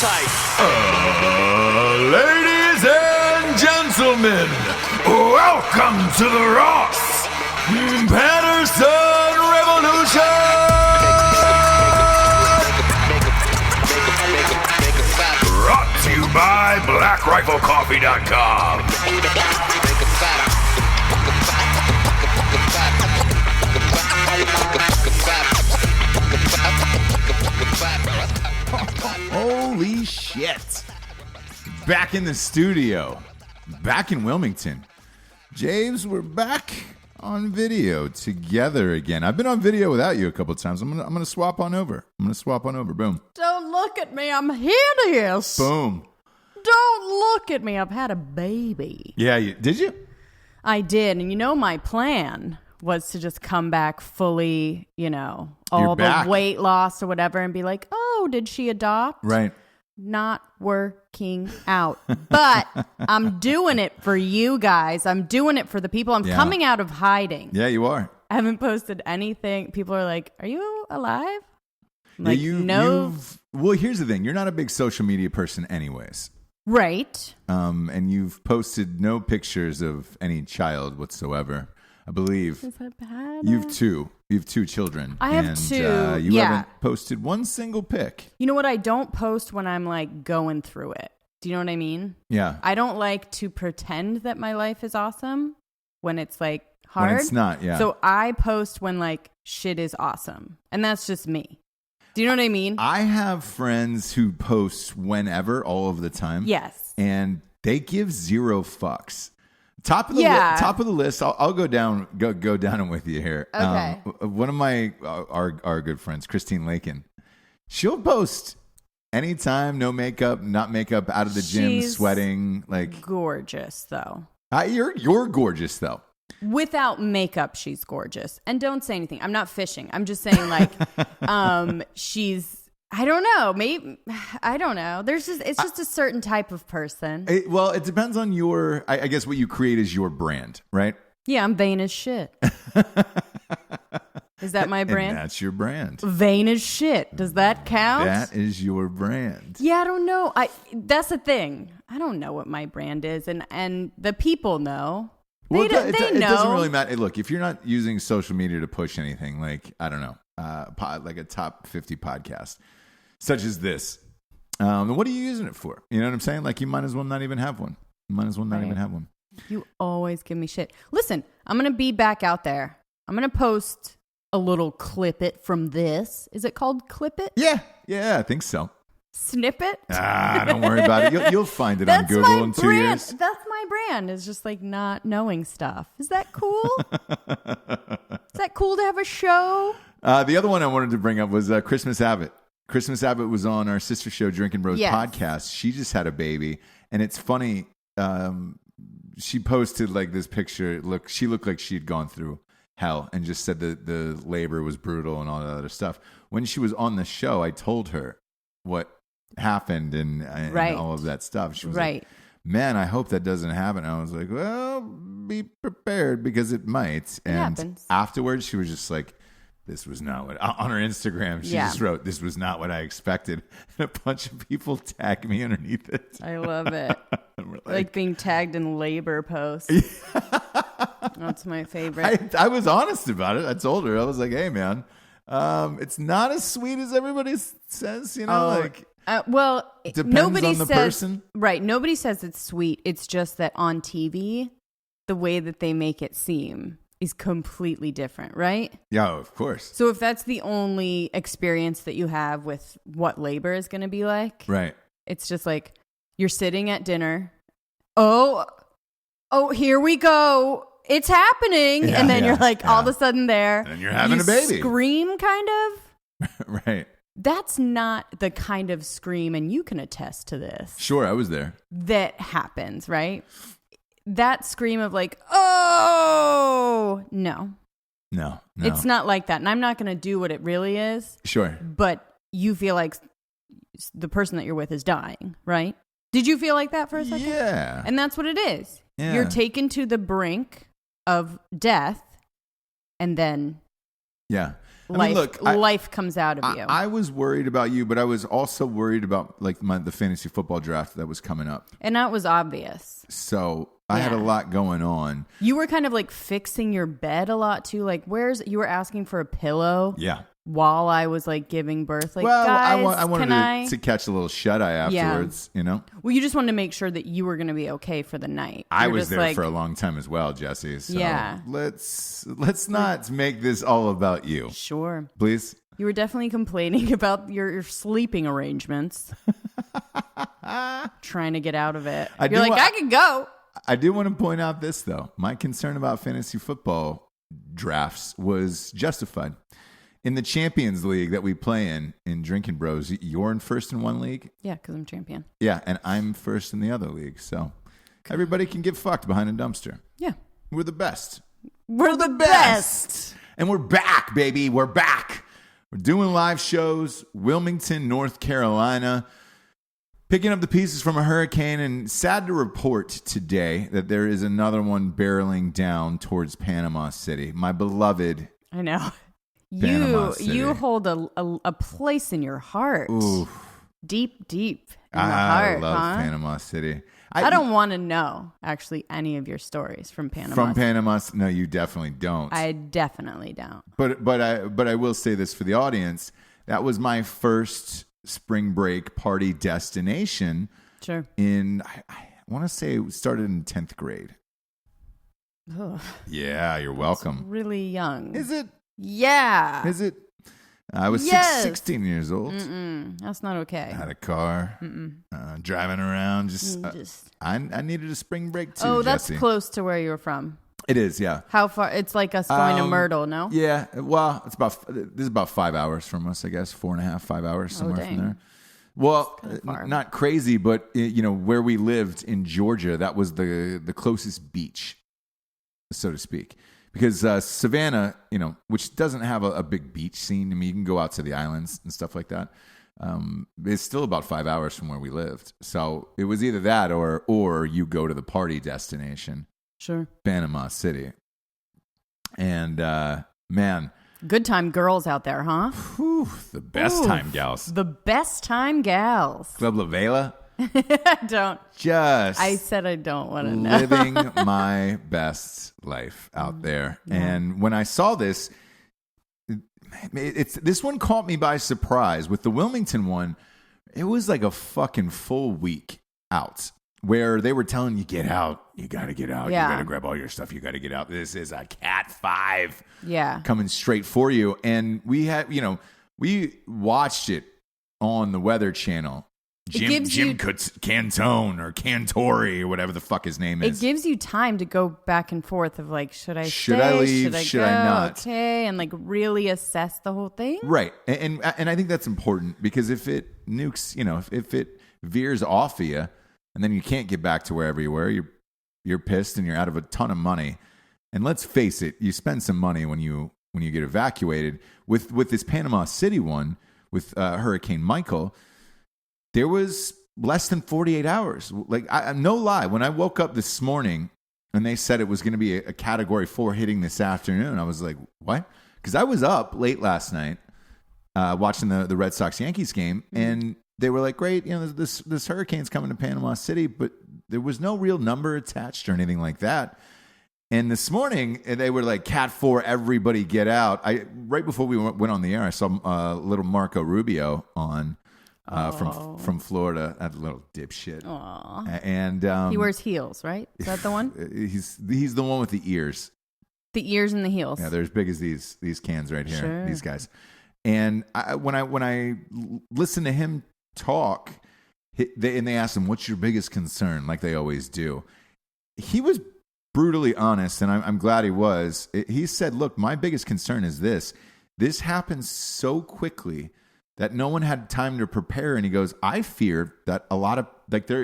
type. Ladies and gentlemen, welcome to the Ross Patterson Revolution! Brought to you by BlackRifleCoffee.com. Holy shit. Back in the studio. Back in Wilmington. James, we're back on video together again. I've been on video without you a couple of times. I'm gonna swap on over. Boom. Don't look at me. I'm hideous. Boom. Don't look at me. I've had a baby. Yeah, did you? I did. And my plan was to just come back fully, all the weight loss or whatever and be like, oh, did she adopt? Right. Not working out. But I'm doing it for you guys. I'm doing it for the people. I'm coming out of hiding. Yeah, you are. I haven't posted anything. People are like, are you alive? I'm like, no. Well, here's the thing. You're not a big social media person anyways. Right. And you've posted no pictures of any child whatsoever, I believe. Is that bad? You have two children. I have two. You haven't posted one single pic. You know what? I don't post when I'm like going through it. Do you know what I mean? Yeah. I don't like to pretend that my life is awesome when it's like hard. When it's not, yeah. So I post when like shit is awesome. And that's just me. Do you know what I mean? I have friends who post whenever, all of the time. Yes. And they give zero fucks. Top of the list. I'll go down with you here. Okay. One of my our good friends, Christine Lakin, she'll post anytime, no makeup, not makeup, out of the gym, She's sweating, like gorgeous though. You're gorgeous though. Without makeup, she's gorgeous. And don't say anything. I'm not fishing. I'm just saying like she's I don't know. Maybe I don't know. It's just a certain type of person. It depends on your. I guess what you create is your brand, right? Yeah, I'm vain as shit. Is that my brand? And that's your brand. Vain as shit. Does that count? That is your brand. Yeah, I don't know. That's the thing. I don't know what my brand is, and the people know. Well, they know. It doesn't really matter. Look, if you're not using social media to push anything, like I don't know, like a top 50 podcast. Such as this. What are you using it for? You know what I'm saying? Like, you might as well not even have one. You always give me shit. Listen, I'm going to be back out there. I'm going to post a little clip it from this. Is it called clip it? Yeah, I think so. Snippet? Don't worry about it. You'll find it on Google in 2 years. That's my brand. Is just like not knowing stuff. Is that cool? Is that cool to have a show? The other one I wanted to bring up was Christmas Abbott. Christmas Abbott was on our sister show, Drinking Bros podcast. She just had a baby. And it's funny. She posted like this picture. She looked like she'd gone through hell and just said that the labor was brutal and all that other stuff. When she was on the show, I told her what happened and all of that stuff. She was like, man, I hope that doesn't happen. I was like, well, be prepared because it might. And happens. Afterwards, she was just like, this was not what, on her Instagram, she just wrote, this was not what I expected. And a bunch of people tagged me underneath it. I love it. like being tagged in labor posts. That's my favorite. I was honest about it. I told her, I was like, hey, man, it's not as sweet as everybody says, well, depends nobody on the says, person. Right. Nobody says it's sweet. It's just that on TV, the way that they make it seem is completely different, right? Yeah, of course. So if that's the only experience that you have with what labor is going to be like, right? It's just like you're sitting at dinner. Oh, here we go. It's happening. And then you're like all of a sudden there. And you're having a baby. Scream kind of. Right. That's not the kind of scream, and you can attest to this. Sure, I was there. That happens, right? That scream of like, oh, no. It's not like that. And I'm not going to do what it really is. Sure. But you feel like the person that you're with is dying, right? Did you feel like that for a second? Yeah. And that's what it is. Yeah. You're taken to the brink of death and then life comes out of you. I was worried about you, but I was also worried about like the fantasy football draft that was coming up. And that was obvious. So I had a lot going on. You were kind of like fixing your bed a lot too. Like you were asking for a pillow. Yeah. While I was like giving birth, like, well, guys, I wanted to catch a little shut eye afterwards, you know? Well, you just wanted to make sure that you were going to be okay for the night. I was there for a long time as well, Jessie. So let's not make this all about you. Sure. Please. You were definitely complaining about your sleeping arrangements. Trying to get out of it. I can go. I do want to point out this, though. My concern about fantasy football drafts was justified. In the Champions League that we play in Drinking Bros, you're in first in one league. Yeah, because I'm champion. Yeah, and I'm first in the other league. So everybody can get fucked behind a dumpster. Yeah. We're the best. We're the best. And we're back, baby. We're back. We're doing live shows, Wilmington, North Carolina, picking up the pieces from a hurricane. And sad to report today that there is another one barreling down towards Panama City. My beloved. I know. You hold a place in your heart. Oof. Deep in the heart. I love Panama City. I don't want to know, actually, any of your stories from Panama. From Panama? No, you definitely don't. I definitely don't. But I will say this for the audience. That was my first spring break party destination. Sure. I want to say it started in 10th grade. Ugh. Yeah, you're welcome. That's really young. Is it? Yeah. Is it? I was 16 years old. That's not okay. I had a car, driving around. I needed a spring break too. Oh, that's Jessie. close to where you were from. It is, yeah. How far? It's like us going to Myrtle, no? Yeah. Well, this is about 5 hours from us, I guess. 4.5, 5 hours, somewhere from there. Well, not crazy, but where we lived in Georgia, that was the closest beach, so to speak. Because Savannah, which doesn't have a big beach scene. I mean, you can go out to the islands and stuff like that. It's still about 5 hours from where we lived. So it was either that or you go to the party destination. Sure. Panama City. And, man. Good time girls out there, huh? Whew, the best time gals. The best time gals. Club La Vela. Don't. I said I don't want to know. Living my best life out there. Yeah. And when I saw this, this one caught me by surprise. With the Wilmington one, it was like a fucking full week out where they were telling you, get out. You got to get out. Yeah. You got to grab all your stuff. You got to get out. This is a Cat 5 coming straight for you. And we had, we watched it on the Weather Channel. Jim Cantone or Cantori or whatever the fuck his name is. It gives you time to go back and forth of like, should I leave? Should I not? Okay, and like really assess the whole thing. Right, and I think that's important because if it nukes, if it veers off of you, and then you can't get back to wherever you were, you're pissed and you're out of a ton of money. And let's face it, you spend some money when you get evacuated. With this Panama City one with Hurricane Michael. There was less than 48 hours. Like, no lie. When I woke up this morning and they said it was going to be a Category 4 hitting this afternoon, I was like, what? Because I was up late last night watching the Red Sox-Yankees game, and they were like, great, this hurricane's coming to Panama City, but there was no real number attached or anything like that. And this morning, they were like, Cat 4, everybody get out. Right before we went on the air, I saw little Marco Rubio on. From Florida, that little dipshit. Aww. And he wears heels, right? Is that the one? He's the one with the ears. The ears and the heels. Yeah, they're as big as these cans right here. Sure. These guys. And when I listen to him talk, they asked him, "What's your biggest concern?" Like they always do. He was brutally honest, and I'm glad he was. He said, "Look, my biggest concern is this. This happens so quickly." That no one had time to prepare, and he goes, "I fear that a lot of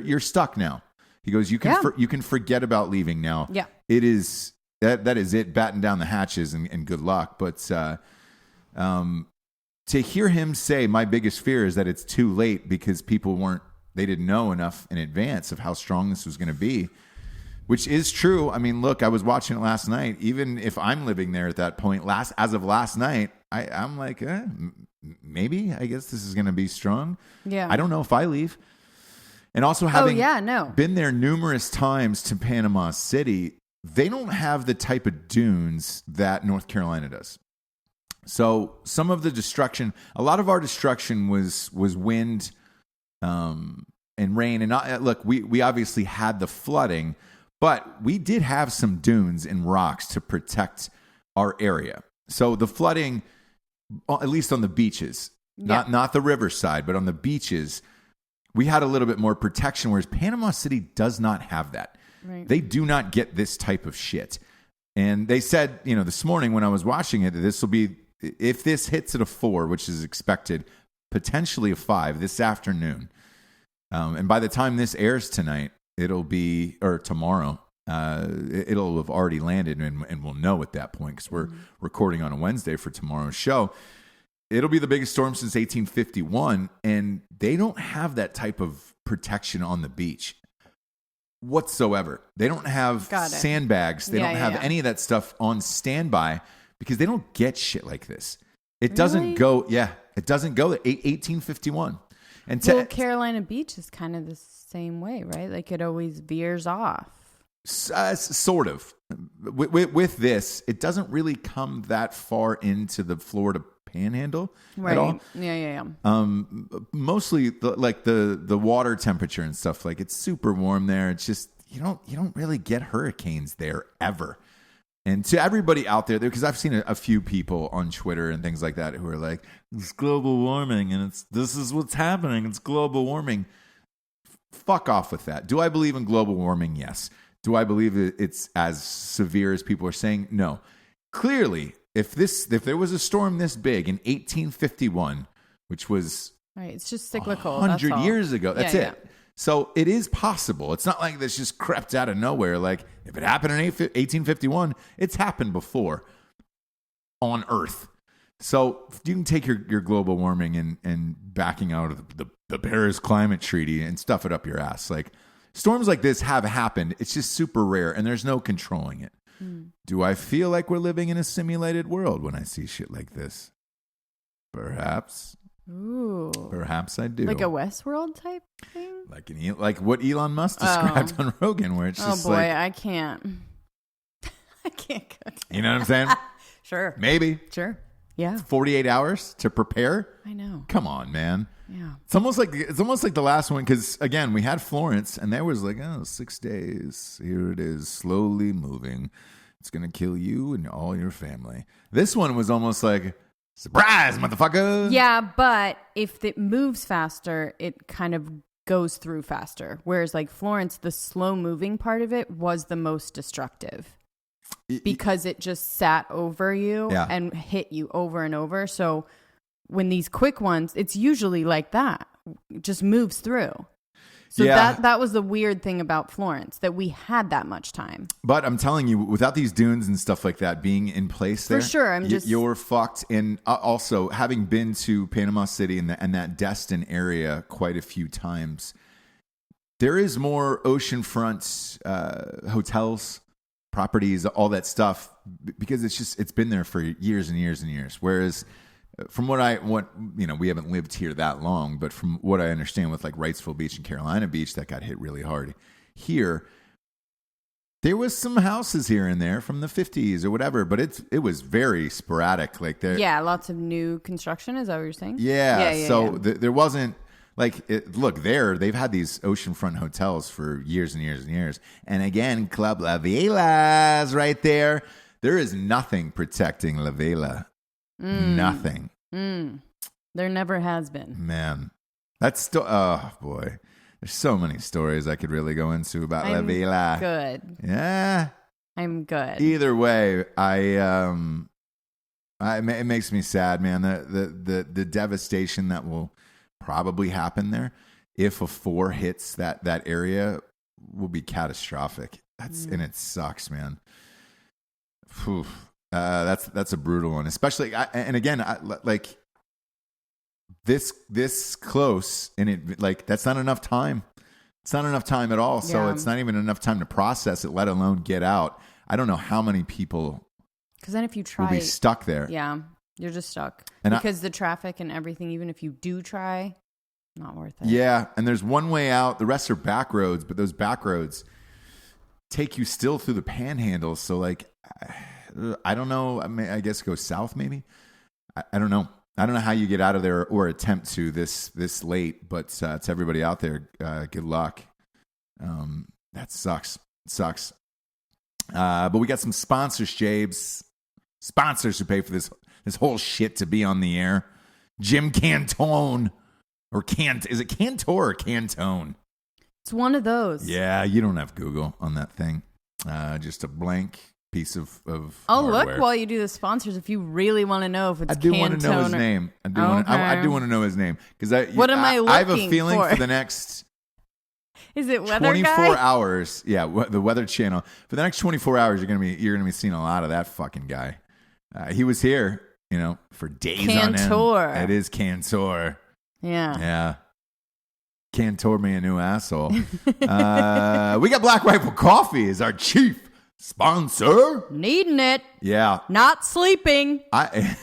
you're stuck now." He goes, "You can forget about leaving now. Yeah, it is that is it. Batten down the hatches and good luck." But to hear him say, "My biggest fear is that it's too late because people didn't know enough in advance of how strong this was going to be." which is true. I mean, look, I was watching it last night. Even if I'm living there at that point, as of last night, I'm like, maybe. I guess this is going to be strong. Yeah. I don't know if I leave. And also having no. been there numerous times to Panama City, they don't have the type of dunes that North Carolina does. So some of the destruction, a lot of our destruction was wind and rain. And look, we obviously had the flooding, but we did have some dunes and rocks to protect our area. So the flooding, at least on the beaches, not the riverside, but on the beaches, we had a little bit more protection, whereas Panama City does not have that. Right. They do not get this type of shit. And they said, this morning when I was watching it, this will be, if this hits at a 4, which is expected, potentially a 5 this afternoon. And by the time this airs tonight, or tomorrow, it'll have already landed, and we'll know at that point because we're recording on a Wednesday for tomorrow's show. It'll be the biggest storm since 1851, and they don't have that type of protection on the beach whatsoever. They don't have sandbags. They don't have any of that stuff on standby because they don't get shit like this. It doesn't go. Yeah, it doesn't go. 1851. And Carolina Beach is kind of the same way, right? Like it always veers off. Sort of. With this, it doesn't really come that far into the Florida Panhandle at all. Yeah. Mostly the water temperature and stuff, like it's super warm there. It's just you don't really get hurricanes there ever. And to everybody out there, because I've seen a few people on Twitter and things like that who are like, it's global warming and this is what's happening. It's global warming. Fuck off with that. Do I believe in global warming? Yes. Do I believe it's as severe as people are saying? No. Clearly, if there was a storm this big in 1851, which was right, it's just cyclical. 100 years ago, that's it. Yeah. So it is possible. It's not like this just crept out of nowhere. Like if it happened in 1851, it's happened before on Earth. So you can take your global warming and backing out of the Paris Climate Treaty and stuff it up your ass. Like storms like this have happened. It's just super rare, and there's no controlling it. Do I feel like we're living in a simulated world when I see shit like this? Perhaps. Ooh. Perhaps I do. Like a Westworld type thing? Like what Elon Musk described on Rogan, where it's just like... Oh, boy, I can't. I can't go there. You know what I'm saying? Sure. Maybe. Sure. Yeah. 48 hours to prepare? I know. Come on, man. Yeah. It's almost like the last one, because, again, we had Florence, and there was 6 days. Here it is, slowly moving. It's going to kill you and all your family. This one was almost like... Surprise, motherfucker! Yeah, but if it moves faster, it kind of goes through faster. Whereas like Florence, the slow moving part of it was the most destructive because it just sat over you and hit you over and over. So when these quick ones, it's usually like that. It just moves through. So that was the weird thing about Florence, that we had that much time. But I'm telling you, without these dunes and stuff like that being in place there, for sure, you're fucked. And also, having been to Panama City and that Destin area quite a few times, there is more oceanfront hotels, properties, all that stuff, because it's been there for years and years and years. Whereas from what we haven't lived here that long, but from what I understand with like Wrightsville Beach and Carolina Beach, that got hit really hard. Here, there was some houses here and there from the 50s or whatever, but it was very sporadic. Like lots of new construction. Is that what you're saying? There wasn't they've had these oceanfront hotels for years and years and years. And again, Club La Vela's right there. There is nothing protecting La Vela. Nothing. There never has been. Man, that's still. Oh boy, there's so many stories I could really go into about La Vela. Good. Yeah, I'm good. Either way, it makes me sad, man. The devastation that will probably happen there if a 4 hits that area will be catastrophic. And it sucks, man. Whew. That's a brutal one, especially. Like this close, and it that's not enough time It's not enough time at all. So it's not even enough time to process it, let alone get out. I don't know how many people because then if you try, will be stuck there. Yeah, you're just stuck. And because the traffic and everything, even if you do try, not worth it. Yeah, and there's one way out. The rest are back roads, but those back roads take you still through the panhandle. So, like, I don't know. I guess go south maybe. I don't know. I don't know how you get out of there or attempt to this late, but to everybody out there, good luck. That sucks. It sucks. But we got some sponsors, Jabes. Sponsors who pay for this whole shit to be on the air. Jim Cantone. Or is it Cantor or Cantone? It's one of those. Yeah, you don't have Google on that thing. Just a blank piece of I'll hardware. look while you do the sponsors if you really want to know if it's I do want Cantone to know his name. I do want to know his name because what am I looking I have a feeling for the next is it weather 24 guy? hours. Yeah, the Weather Channel. For the next 24 hours, you're gonna be seeing a lot of that fucking guy. He was here, for days Cantor. on end. It is Cantor. Yeah. Cantor me a new asshole. We got Black Rifle Coffee as our chief sponsor. Needing it. Yeah. Not sleeping. I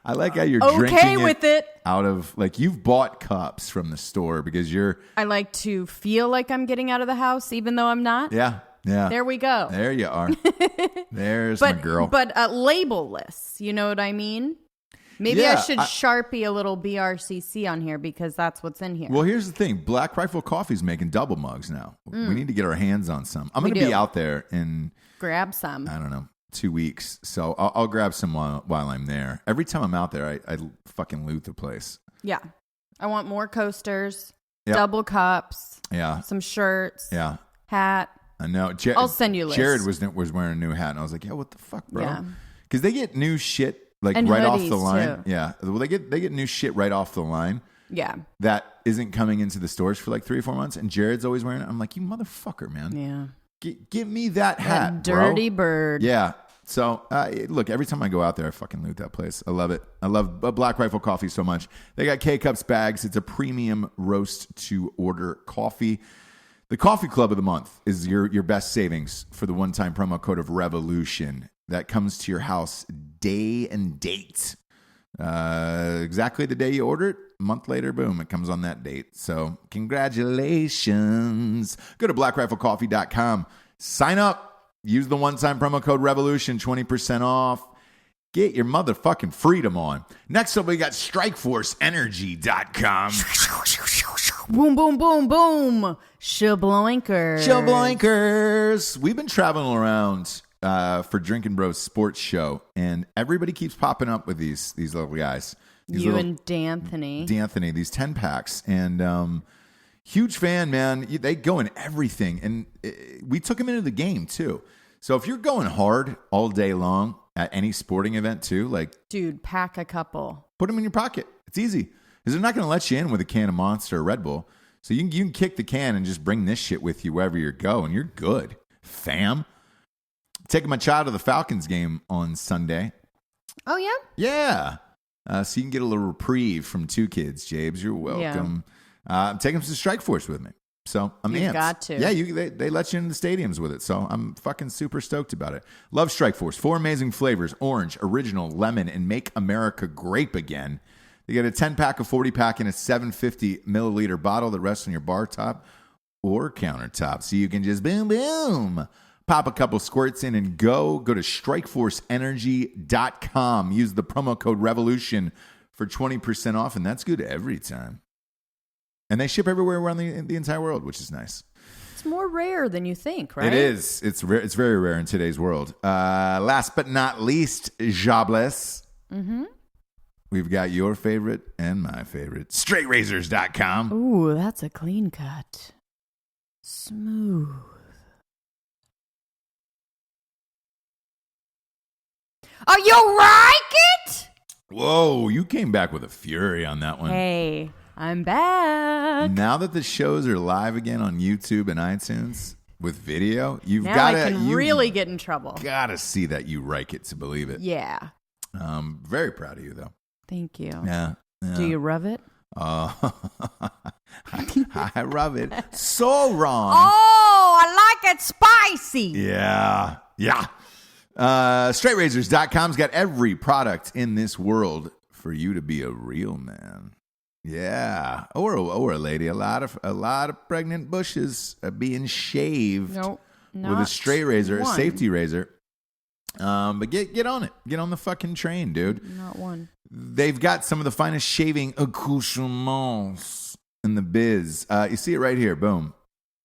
like how you're okay drinking with it. Out of, like, you've bought cups from the store because I like to feel like I'm getting out of the house even though I'm not. Yeah. There we go. There you are. There's my girl. But label-less. You know what I mean? Maybe I should Sharpie a little BRCC on here because that's what's in here. Well, here's the thing. Black Rifle Coffee's making double mugs now. We need to get our hands on some. I'm going to be out there in... Grab some. I don't know, 2 weeks. So I'll grab some while I'm there. Every time I'm out there, I fucking loot the place. Yeah. I want more coasters, double cups, some shirts, hat. I know. I'll send you a list. Jared was wearing a new hat, and I was like, what the fuck, bro? Yeah. Because they get new shit like and right off hoodies, the line. too. Yeah. Well, they get new shit right off the line. Yeah. That isn't coming into the stores for like 3 or 4 months, and Jared's always wearing it. I'm like, you motherfucker, man. Yeah. Give me that hat, dirty bro. bird. Yeah. So, look, every time I go out there, I fucking loot that place. I love it. I love Black Rifle Coffee so much. They got K-Cups bags. It's a premium roast-to-order coffee. The Coffee Club of the month is your best savings for the one-time promo code of Revolution. That comes to your house day and date. Exactly the day you order it. A month later, boom, it comes on that date. So congratulations. Go to blackriflecoffee.com. Sign up. Use the one-time promo code Revolution, 20% off. Get your motherfucking freedom on. Next up, we got StrikeForceEnergy.com. Boom, boom, boom, boom. Shabloinkers. Shabloinkers. We've been traveling around for Drinking Bros Sports Show, and everybody keeps popping up with these little guys. And D'Anthony. These 10-packs. And huge fan, man. They go in everything. And we took them into the game, too. So if you're going hard all day long at any sporting event, too, like... Dude, pack a couple. Put them in your pocket. It's easy. Because they're not going to let you in with a can of Monster or Red Bull. So you can kick the can and just bring this shit with you wherever you go, and you're good, fam. Taking my child to the Falcons game on Sunday. Oh, yeah? Yeah. So you can get a little reprieve from 2 kids, Jabes. You're welcome. Yeah. I'm taking them to Strike Force with me. So I'm You've got to. Yeah, they let you in the stadiums with it. So I'm fucking super stoked about it. Love Strike Force. 4 amazing flavors: orange, original, lemon, and Make America Grape Again. They get a 10-pack, a 40-pack, and a 750-milliliter bottle that rests on your bar top or countertop. So you can just boom, boom, pop a couple squirts in and go. Go to StrikeForceEnergy.com. Use the promo code REVOLUTION for 20% off, and that's good every time. And they ship everywhere around the entire world, which is nice. It's more rare than you think, right? It is. It's very rare in today's world. Last but not least, Jobless. Mm-hmm. We've got your favorite and my favorite, StraightRazors.com. Ooh, that's a clean cut. Smooth. Oh, you like it? Whoa, you came back with a fury on that one. Hey, I'm back. Now that the shows are live again on YouTube and iTunes with video, you've now got to... I can really get in trouble. Got to see that you like it to believe it. Yeah. Very proud of you, though. Thank you. Yeah. Do you rub it? I rub it so wrong. Oh, I like it spicy. Yeah. StraightRazors.com's got every product in this world for you to be a real man. Yeah, or a lady. A lot of pregnant bushes are being shaved with a straight razor, a safety razor. But get on it. Get on the fucking train, dude. Not one. They've got some of the finest shaving accoutrements in the biz. You see it right here. Boom.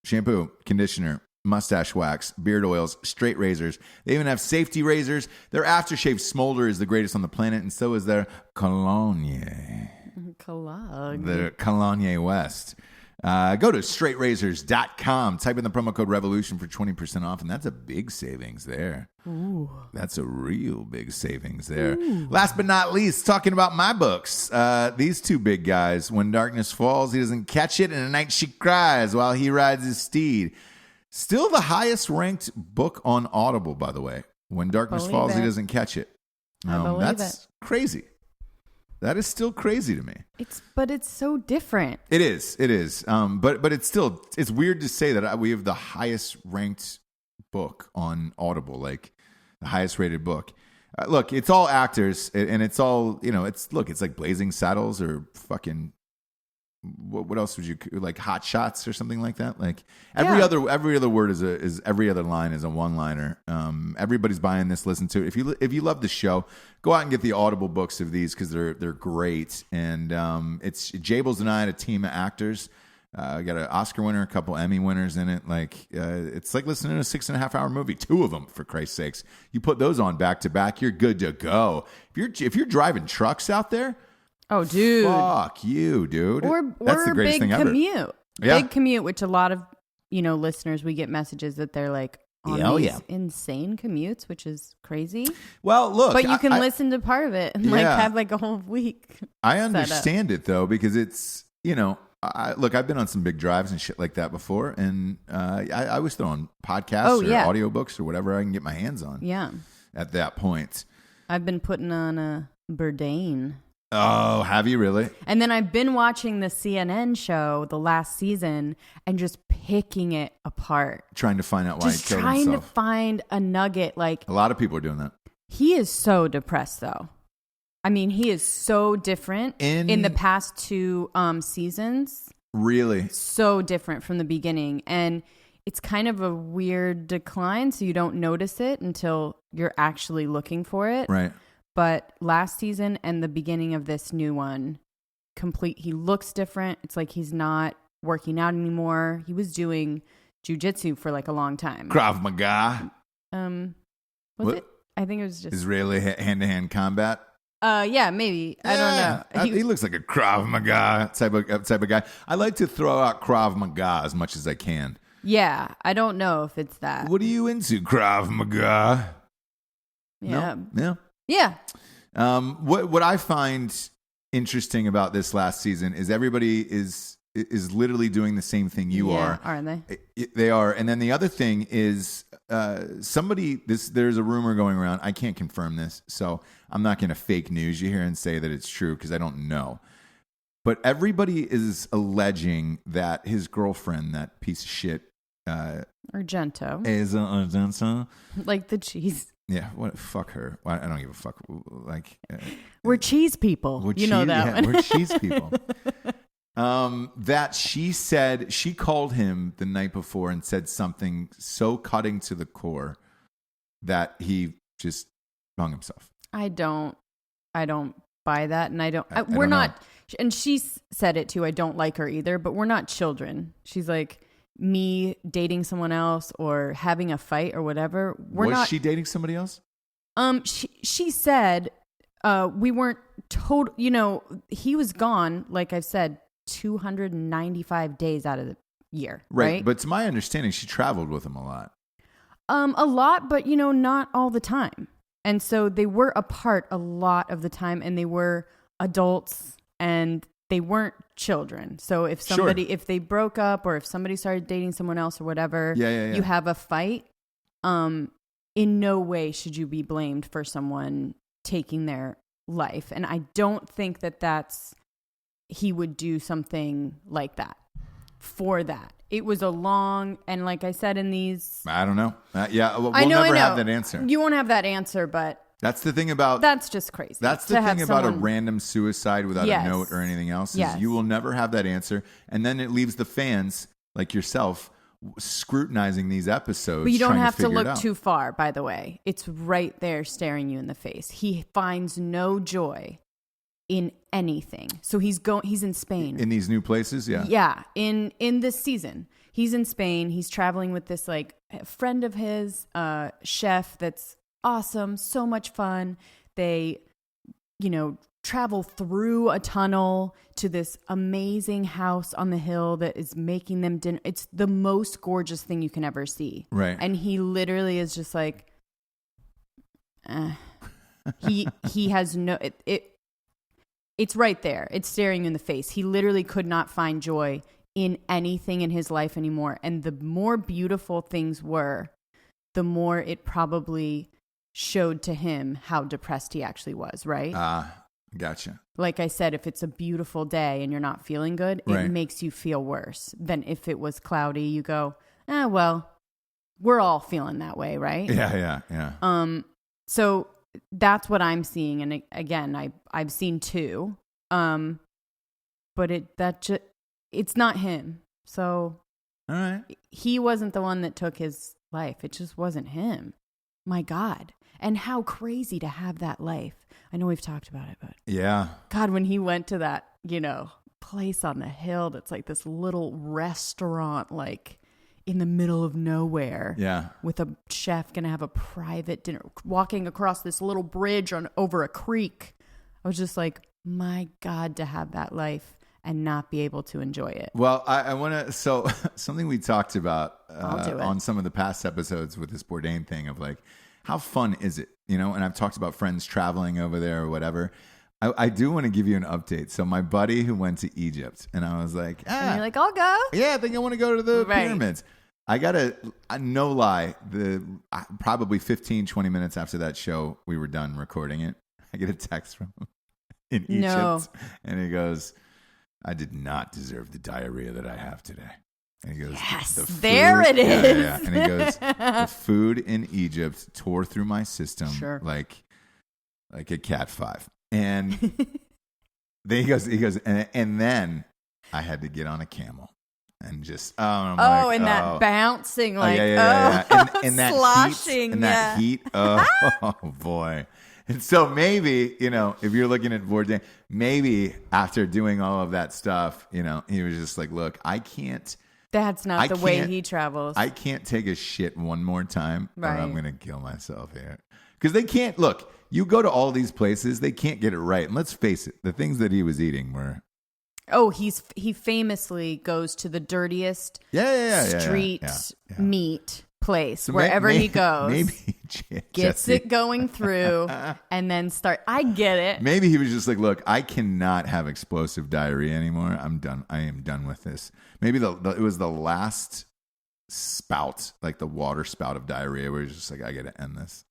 Shampoo, conditioner, mustache wax, beard oils, straight razors. They even have safety razors. Their aftershave smolder is the greatest on the planet, and so is their cologne. The Cologne West. Go to straightrazors.com. Type in the promo code REVOLUTION for 20% off, and that's a big savings there. Ooh. That's a real big savings there. Ooh. Last but not least, talking about my books. These two big guys. When darkness falls, he doesn't catch it, and at night she cries while he rides his steed. Still the highest ranked book on Audible, by the way. When darkness falls, he doesn't catch it. That's crazy. That is still crazy to me. But it's so different. It is. But it's weird to say that we have the highest ranked book on Audible, like the highest rated book. Look, it's all actors, and it's all, it's like Blazing Saddles or fucking, what else would you, like Hot Shots or something like that? Like every other word is every other line is a one-liner. Everybody's buying this. Listen to it. If you love the show, go out and get the Audible books of these because they're great. And it's Jables and I had a team of actors. Got an Oscar winner, a couple Emmy winners in it. Like it's like listening to a 6.5 hour movie. 2 of them, for Christ's sakes. You put those on back to back, you're good to go. If you're driving trucks out there. Oh, dude. Fuck you, dude. Or that's the greatest big thing commute. Ever. Yeah. Big commute, which a lot of, listeners, we get messages that they're like on these insane commutes, which is crazy. Well, look. But you can listen to part of it and have like a whole week. I understand it, though, because it's, I've been on some big drives and shit like that before, and I was throwing podcasts or audiobooks or whatever I can get my hands on. Yeah. At that point. I've been putting on a Bourdain. Oh, have you really? And then I've been watching the CNN show, the last season, and just picking it apart. Trying to find out why he killed himself. Trying to find a nugget. Like, a lot of people are doing that. He is so depressed, though. I mean, he is so different in the past 2 seasons. Really? So different from the beginning. And it's kind of a weird decline, so you don't notice it until you're actually looking for it. Right. But last season and the beginning of this new one, he looks different. It's like he's not working out anymore. He was doing jujitsu for like a long time. Krav Maga. Was it? I think it was just Israeli hand-to-hand combat. Yeah, maybe. I don't know. He looks like a Krav Maga type of guy. I like to throw out Krav Maga as much as I can. Yeah, I don't know if it's that. What are you into, Krav Maga? Yeah. No? Yeah. What I find interesting about this last season is everybody is literally doing the same thing you are. Aren't they? They are. And then the other thing is there's a rumor going around. I can't confirm this, so I'm not going to fake news you here and say that it's true because I don't know. But everybody is alleging that his girlfriend, that piece of shit, Argento, is Argento, like the cheese. Yeah, fuck her. I don't give a fuck. Like we're cheese people. Know that one. We're cheese people. That she called him the night before and said something so cutting to the core that he just hung himself. I don't buy that, and we're don't not. know. And she said it too. I don't like her either, but we're not children. She's like, me dating someone else or having a fight or whatever. Was she dating somebody else? She said we weren't told. He was gone, like I've said, 295 days out of the year. Right. But to my understanding, she traveled with him a lot. A lot, but not all the time. And so they were apart a lot of the time, and they were adults, and they weren't children. So if if they broke up or if somebody started dating someone else or whatever, you have a fight, in no way should you be blamed for someone taking their life. And I don't think that he would do something like that. for that. It was a long, and like I said in these... I don't know. We'll never have that answer. You won't have that answer, but... That's the thing about... That's just crazy. That's the thing about a random suicide without a note or anything else, is you will never have that answer. And then it leaves the fans, like yourself, scrutinizing these episodes. But you don't have to look too far, by the way. It's right there staring you in the face. He finds no joy in anything. So he's in Spain. In these new places, yeah. Yeah, in this season. He's in Spain. He's traveling with this like friend of his, chef that's awesome, so much fun. They, travel through a tunnel to this amazing house on the hill that is making them dinner. It's the most gorgeous thing you can ever see. Right. And he literally is just like, he has no, it's right there. It's staring you in the face. He literally could not find joy in anything in his life anymore. And the more beautiful things were, the more it probably showed to him how depressed he actually was, right? Gotcha. Like I said, if it's a beautiful day and you're not feeling good, it makes you feel worse than if it was cloudy. You go, well, we're all feeling that way, right? Yeah. So that's what I'm seeing. And again, I've seen two, but it's not him. So all right. He wasn't the one that took his life. It just wasn't him. My God. And how crazy to have that life. I know we've talked about it, but yeah. God, when he went to that, place on the hill that's like this little restaurant, like in the middle of nowhere. Yeah. With a chef going to have a private dinner, walking across this little bridge over a creek. I was just like, my God, to have that life and not be able to enjoy it. Well, I want to, so something we talked about on some of the past episodes with this Bourdain thing of like, how fun is it? And I've talked about friends traveling over there or whatever. I do want to give you an update. So my buddy who went to Egypt, and I was like, and you're like, I'll go. Yeah, I think I want to go to the pyramids. I got no lie, probably 15, 20 minutes after that show, we were done recording it. I get a text from him in Egypt. And he goes, I did not deserve the diarrhea that I have today. And he goes, yes, the food, there it is. Yeah. And he goes, the food in Egypt tore through my system like a Cat 5. And then he goes, and then I had to get on a camel and just, that bouncing, like, and that sloshing, heat, that heat. Oh boy. And so maybe, if you're looking at Bourdain, maybe after doing all of that stuff, he was just like, look, I can't. That's not the way he travels. I can't take a shit one more time or I'm going to kill myself here. Because they can't, look, you go to all these places, they can't get it right. And let's face it, the things that he was eating were. Oh, he famously goes to the dirtiest street meat place so wherever he goes. Maybe gets it going through and then I get it. Maybe he was just like, look, I cannot have explosive diarrhea anymore. I'm done. I am done with this. Maybe it was the last spout, like the water spout of diarrhea where he's just like, I got to end this.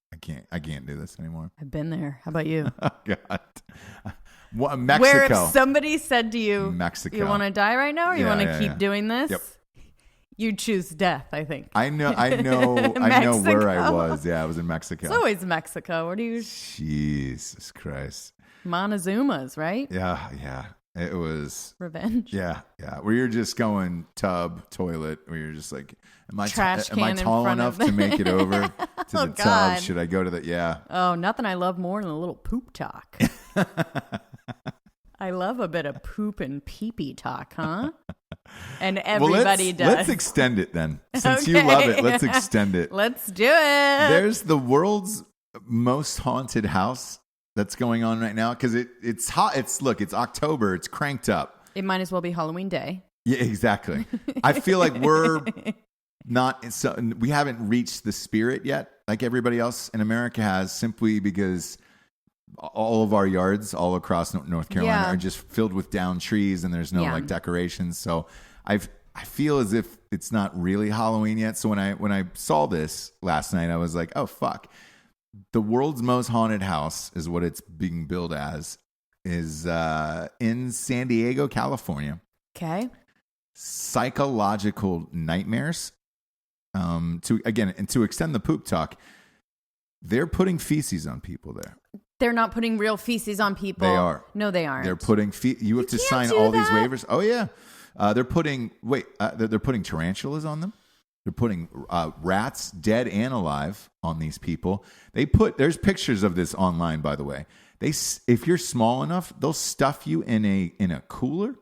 I can't do this anymore. I've been there. How about you? Oh, God. Mexico. Where if somebody said to you, Mexico. You want to die right now or you want to keep doing this? Yep. You choose death, I think. I know where I was. Yeah, I was in Mexico. It's always Mexico. What do you? Jesus Christ. Montezuma's, right? Yeah. It was revenge. Yeah. Where you're just going tub, toilet, where you're just like, am I tall enough to make it over to the tub? Should I go to the? Yeah. Oh, nothing I love more than a little poop talk. I love a bit of poop and pee-pee talk, huh? And everybody does. Let's extend it then. Since you love it, let's extend it. Let's do it. There's the world's most haunted house that's going on right now because it's hot. It's October. It's cranked up. It might as well be Halloween Day. Yeah, exactly. I feel like we haven't reached the spirit yet, like everybody else in America has, simply because all of our yards all across North Carolina are just filled with downed trees and there's no like decorations. So I feel as if it's not really Halloween yet. So when I saw this last night, I was like, oh fuck. The world's most haunted house is what it's being billed as, is in San Diego, California. Okay. psychological nightmares. To extend the poop talk, they're putting feces on people there. They're not putting real feces on people. They are. No, they aren't. They're putting you have to sign all these waivers. Oh yeah. They're putting tarantulas on them. They're putting rats, dead and alive, on these people. There's pictures of this online, by the way. If you're small enough, they'll stuff you in a cooler.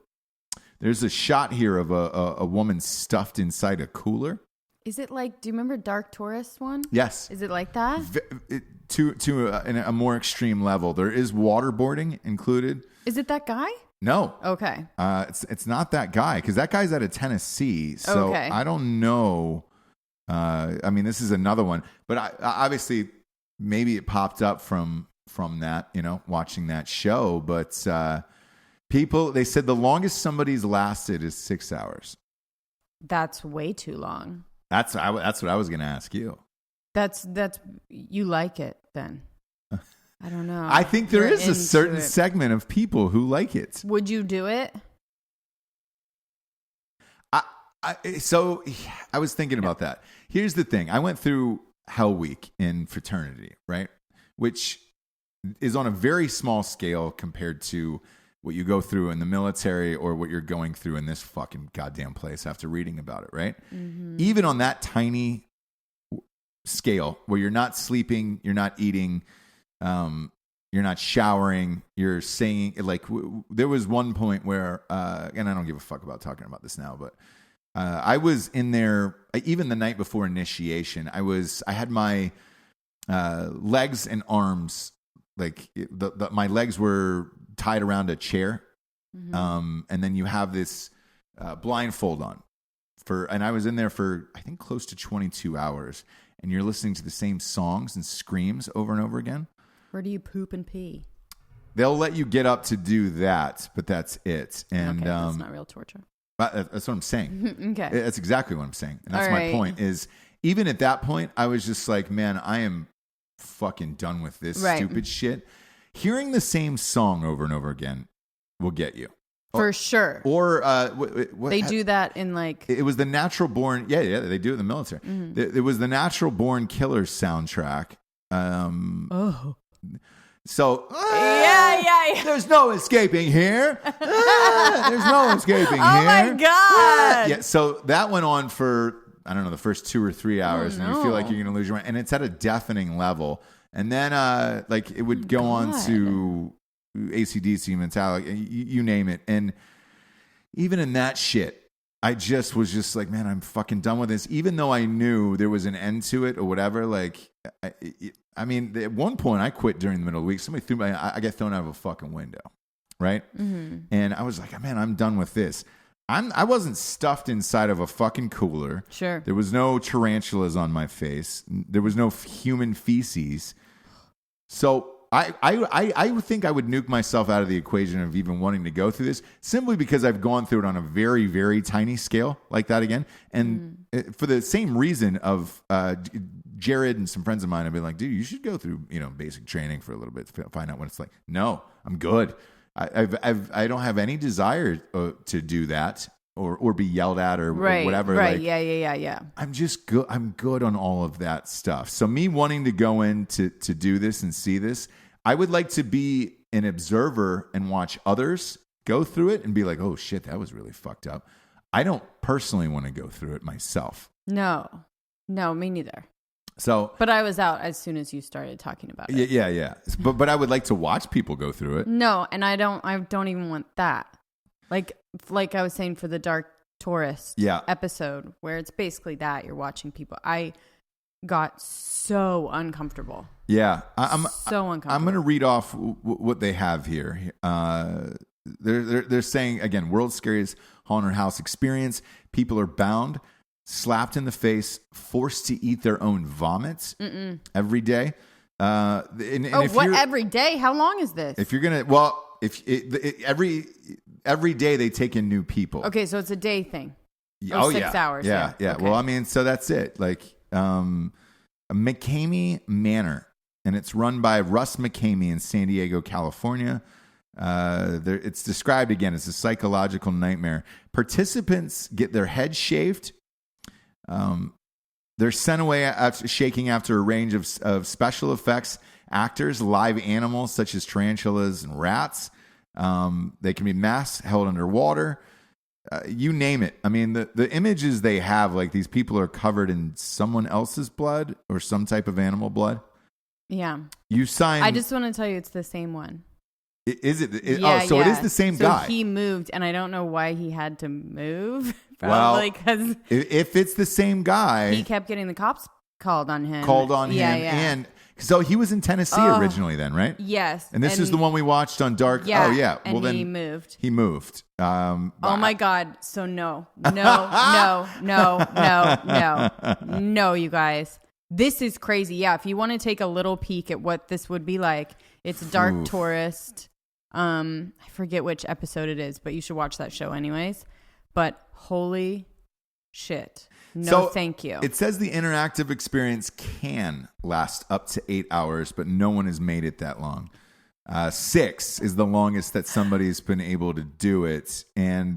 There's a shot here of a woman stuffed inside a cooler. Is it like? Do you remember Dark Tourist one? Yes. Is it like that? To a more extreme level, there is waterboarding included. Is it that guy? No. Okay. It's not that guy, because that guy's out of Tennessee. So okay. I don't know. I mean, this is another one, but obviously maybe it popped up from that, watching that show. But they said the longest somebody's lasted is 6 hours. That's way too long. That's what I was going to ask you. That's you like it then. I don't know. I think there is a certain segment of people who like it. Would you do it? So I was thinking about that. Here's the thing. I went through Hell Week in fraternity, right? Which is on a very small scale compared to what you go through in the military or what you're going through in this fucking goddamn place after reading about it, right? Mm-hmm. Even on that tiny scale where you're not sleeping, you're not eating, you're not showering, you're saying, like, there was one point where, and I don't give a fuck about talking about this now, but I was in there, even the night before initiation, I had my legs and arms, like my legs were tied around a chair. Mm-hmm. And then you have this blindfold on and I was in there for, I think, close to 22 hours, and you're listening to the same songs and screams over and over again. Where do you poop and pee? They'll let you get up to do that, but that's it. And okay, that's not real torture. That's what I'm saying. Okay. That's exactly what I'm saying. And that's my point is, even at that point, I was just like, man, I am fucking done with this stupid shit. Hearing the same song over and over again will get you. For sure. Or they do that in like... It was the Natural Born... Yeah, they do it in the military. Mm-hmm. It was the Natural Born Killers soundtrack. So... yeah. There's no escaping here. There's no escaping here. Oh my God. Yeah, so that went on for, I don't know, the first 2 or 3 hours, and you feel like you're going to lose your mind. And it's at a deafening level. And then, it would go on to AC/DC, Metallica, you name it. And even in that shit, I just was just like, man, I'm fucking done with this. Even though I knew there was an end to it or whatever, like, I mean, at one point I quit during the middle of the week. Somebody I got thrown out of a fucking window, right? Mm-hmm. And I was like, man, I'm done with this. I wasn't stuffed inside of a fucking cooler. Sure. There was no tarantulas on my face. There was no human feces. So I would think I would nuke myself out of the equation of even wanting to go through this, simply because I've gone through it on a very, very tiny scale like that again. And for the same reason of Jared and some friends of mine have been like, dude, you should go through, basic training for a little bit to find out what it's like. No, I'm good. I don't have any desire to do that or be yelled at or whatever. Right. Like, Yeah. I'm just good. I'm good on all of that stuff. So me wanting to go in to do this and see this, I would like to be an observer and watch others go through it and be like, oh shit, that was really fucked up. I don't personally want to go through it myself. No, me neither. So, but I was out as soon as you started talking about it. Yeah. But I would like to watch people go through it. No, and I don't even want that. Like I was saying for the Dark Tourist episode, where it's basically that you're watching people. I got so uncomfortable. Yeah, I'm so uncomfortable. I'm going to read off what they have here. They're saying again, world's scariest haunted house experience. People are bound, slapped in the face, forced to eat their own vomits every day. Every day? How long is this? If you're gonna, every day they take in new people. Okay, so it's a day thing. 6 hours. Yeah. Okay. Well, I mean, so that's it. Like McKamey Manor, and it's run by Russ McKamey in San Diego, California. It's described again as a psychological nightmare. Participants get their heads shaved. They're sent away after shaking after a range of special effects actors, live animals such as tarantulas and rats. They can be masked, held underwater. You name it. I mean, the images they have, like these people are covered in someone else's blood or some type of animal blood. Yeah. You sign. I just want to tell you it's the same one. Is it? Yeah, so it is the same guy. He moved, and I don't know why he had to move. Probably because if it's the same guy, he kept getting the cops called on him. Yeah. And so he was in Tennessee originally, then, right? Yes. And this is the one we watched on Dark. Yeah. Oh, yeah. And then he moved. He moved. Oh my God. So no, you guys. This is crazy. Yeah. If you want to take a little peek at what this would be like, it's Dark Tourist. I forget which episode it is, but you should watch that show anyways. But holy shit. No, thank you. It says the interactive experience can last up to 8 hours, but no one has made it that long. 6 is the longest that somebody's been able to do it. And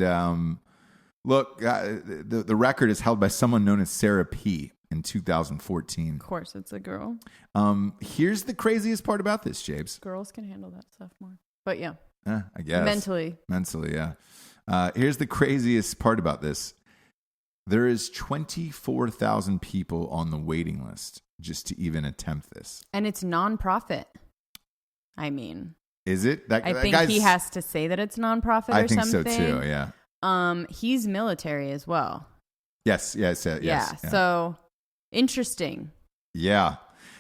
look, the record is held by someone known as Sarah P. in 2014. Of course, it's a girl. Here's the craziest part about this, Jabes. Girls can handle that stuff more. But yeah. I guess. Mentally, yeah. Here's the craziest part about this. There is 24,000 people on the waiting list just to even attempt this. And it's nonprofit. I mean. Is it? I think he has to say that it's nonprofit or something. I think so too, yeah. He's military as well. Yes. Yeah. So interesting. Yeah.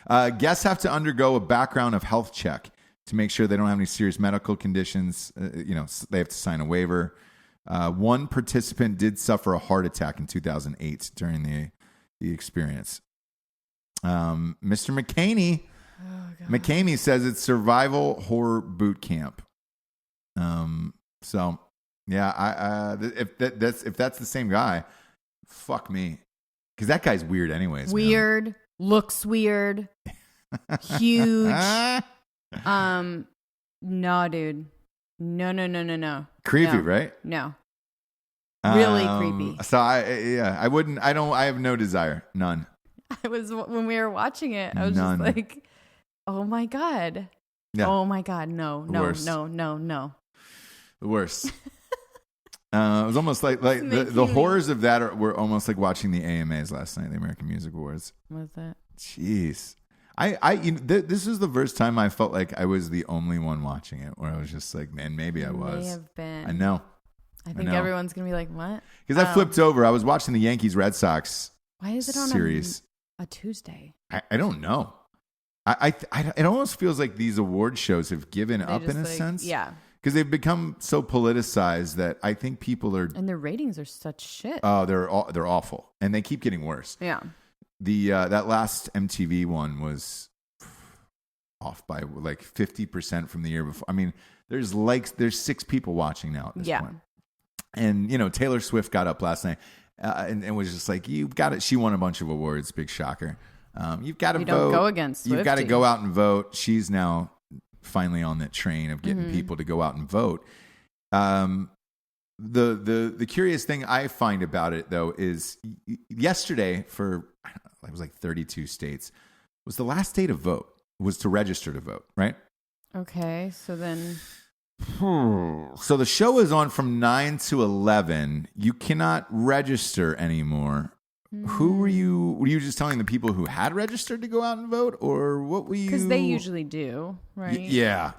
Guests have to undergo a background of health check to make sure they don't have any serious medical conditions. They have to sign a waiver. One participant did suffer a heart attack in 2008 during the experience. Mr. McKamey says it's survival horror boot camp. So yeah, if that's the same guy, fuck me, because that guy's weird anyways. Weird, man. Looks weird, huge. No, dude. No. Creepy, no. Right? No. Really creepy. So I wouldn't. I have no desire. None. I was when we were watching it. I was just like, oh my God. Yeah. Oh my God. No. The worst. It was almost like the horrors of that were almost like watching the AMAs last night, the American Music Awards. Was that? Jeez. This is the first time I felt like I was the only one watching it, where I was just like, man, maybe I was. May have been. I know. I think everyone's gonna be like, what? Because I flipped over. I was watching the Yankees Red Sox. Why is it on series a Tuesday? I don't know. It almost feels like these award shows have given up in a sense. Yeah. Because they've become so politicized that I think people are, and their ratings are such shit. Oh, they're awful, and they keep getting worse. Yeah. That last MTV one was off by like 50% from the year before. I mean, there's 6 people watching now at this point. And Taylor Swift got up last night and was just like, "You've got it." She won a bunch of awards. Big shocker. You've got to vote. Don't go against Swiftie. You've got to go out and vote. She's now finally on that train of getting people to go out and vote. The curious thing I find about it though is yesterday it was like 32 states was the last day to vote, was to register to vote, right? Okay, so then so the show is on from 9 to 11. You cannot register anymore. Who were you just telling the people who had registered to go out and vote, or what were you? Because they usually do, right? Yeah.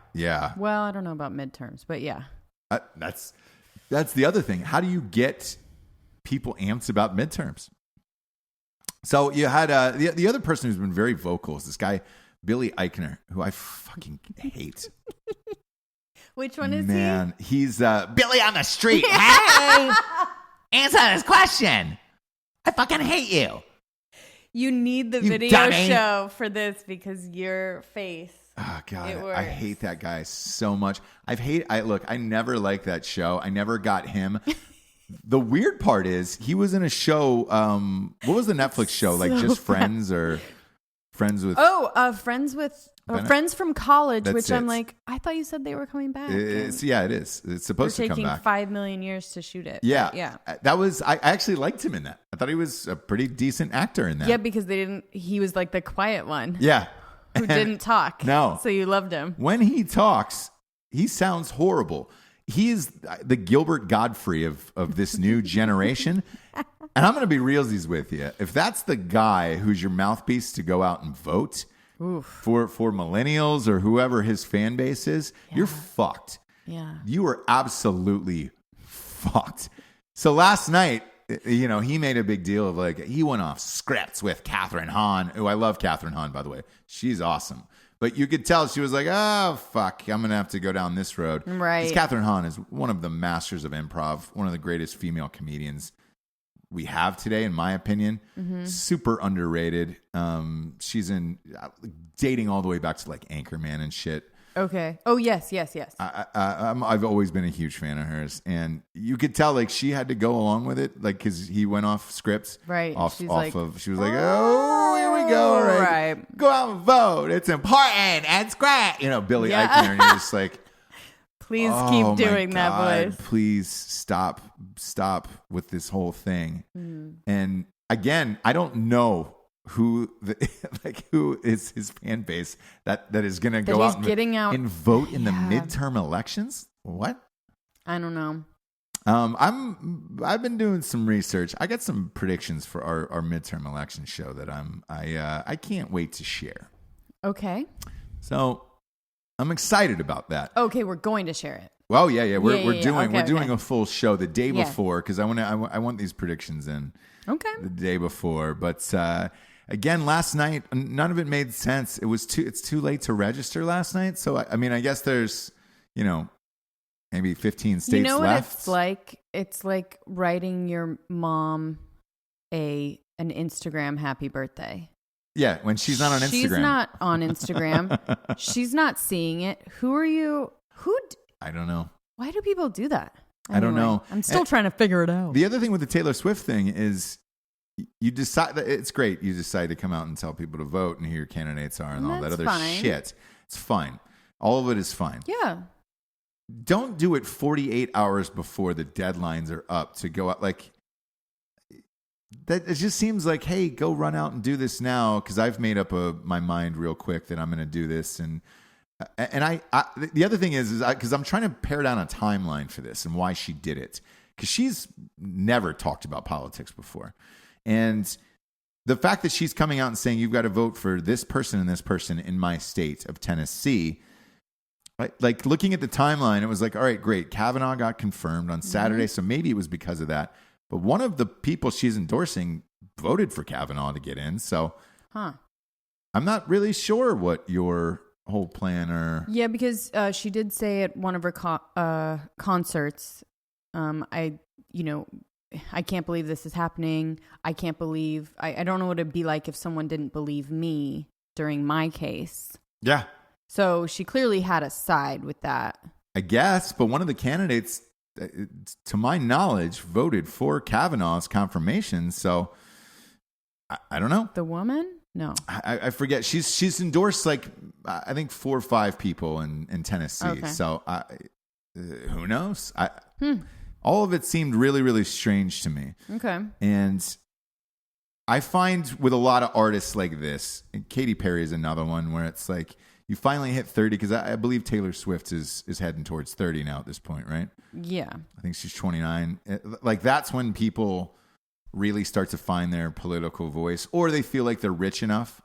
Well, I don't know about midterms, but yeah. That's the other thing. How do you get people amped about midterms? So you had the other person who's been very vocal is this guy, Billy Eichner, who I fucking hate. Which one is Man, he's Billy on the street. Hey, answer this question. I fucking hate you. You need the video show for this because your face. Oh God, I hate that guy so much. I never liked that show. I never got him. The weird part is he was in a show. What was the Netflix show? Like Just Friends or Friends with friends from college, That's which it. I'm like, I thought you said they were coming back. it is. It's supposed They're to come taking back. 5 million years to shoot it. Yeah. But yeah. That was, I actually liked him in that. I thought he was a pretty decent actor in that. Yeah, because he was like the quiet one. Yeah. Who didn't talk. No. So you loved him. When he talks, he sounds horrible. He is the Gilbert Godfrey of this new generation. And I'm going to be realsies with you. If that's the guy who's your mouthpiece to go out and vote for millennials or whoever his fan base is, you're fucked. Yeah. You are absolutely fucked. So last night, you know, he made a big deal of like, he went off scripts with Catherine Hahn, who I love Catherine Hahn, by the way. She's awesome. But you could tell she was like, oh, fuck, I'm going to have to go down this road. Right. Because Catherine Hahn is one of the masters of improv, one of the greatest female comedians we have today, in my opinion. Super underrated. She's in dating all the way back to like Anchorman and shit. Okay. Oh, yes. I've always been a huge fan of hers, and you could tell like she had to go along with it, like because he went off scripts, Right. She was like, oh, here we go, all right. Go out and vote. It's important and it's great, you know, Billy Eichner, and you're just like, Please oh, keep doing my that God, voice. Please stop with this whole thing. And again, I don't know who is his fan base that is going to go out and vote in the midterm elections. What? I don't know. I've been doing some research. I got some predictions for our midterm election show that I can't wait to share. Okay. So I'm excited about that. Okay, we're going to share it. Well, yeah. We're doing Okay. a full show the day before because I want these predictions in. Okay. The day before, but again, last night none of it made sense. It's too late to register last night. So I mean, I guess there's maybe 15 states left. You know what it's like? It's like writing your mom an Instagram happy birthday. Yeah, when she's not on Instagram. She's not on Instagram. She's not seeing it. Who are you? I don't know. Why do people do that? I don't know. I'm still trying to figure it out. The other thing with the Taylor Swift thing is you decide that it's great. You decide to come out and tell people to vote and who your candidates are and all that other shit. It's fine. All of it is fine. Yeah. Don't do it 48 hours before the deadlines are up to go out. Like, that it just seems like, hey, go run out and do this now because I've made up my mind real quick that I'm going to do this. And I the other thing is because I'm trying to pare down a timeline for this and why she did it, because she's never talked about politics before. And the fact that she's coming out and saying you've got to vote for this person and this person in my state of Tennessee, like looking at the timeline, it was like, all right, great. Kavanaugh got confirmed on Saturday, so maybe it was because of that. But one of the people she's endorsing voted for Kavanaugh to get in. So I'm not really sure what your whole plan or... Yeah, because she did say at one of her concerts, I can't believe this is happening. I can't believe... I don't know what it'd be like if someone didn't believe me during my case. Yeah. So she clearly had a side with that. I guess, but one of the candidates, to my knowledge, voted for Kavanaugh's confirmation. So I don't know. The woman? No. I forget. She's endorsed like, I think 4 or 5 people in Tennessee. Okay. So who knows? All of it seemed really, really strange to me. Okay. And I find with a lot of artists like this, and Katy Perry is another one where it's like, you finally hit 30, because I believe Taylor Swift is heading towards 30 now at this point, right? Yeah. I think she's 29. Like, that's when people really start to find their political voice, or they feel like they're rich enough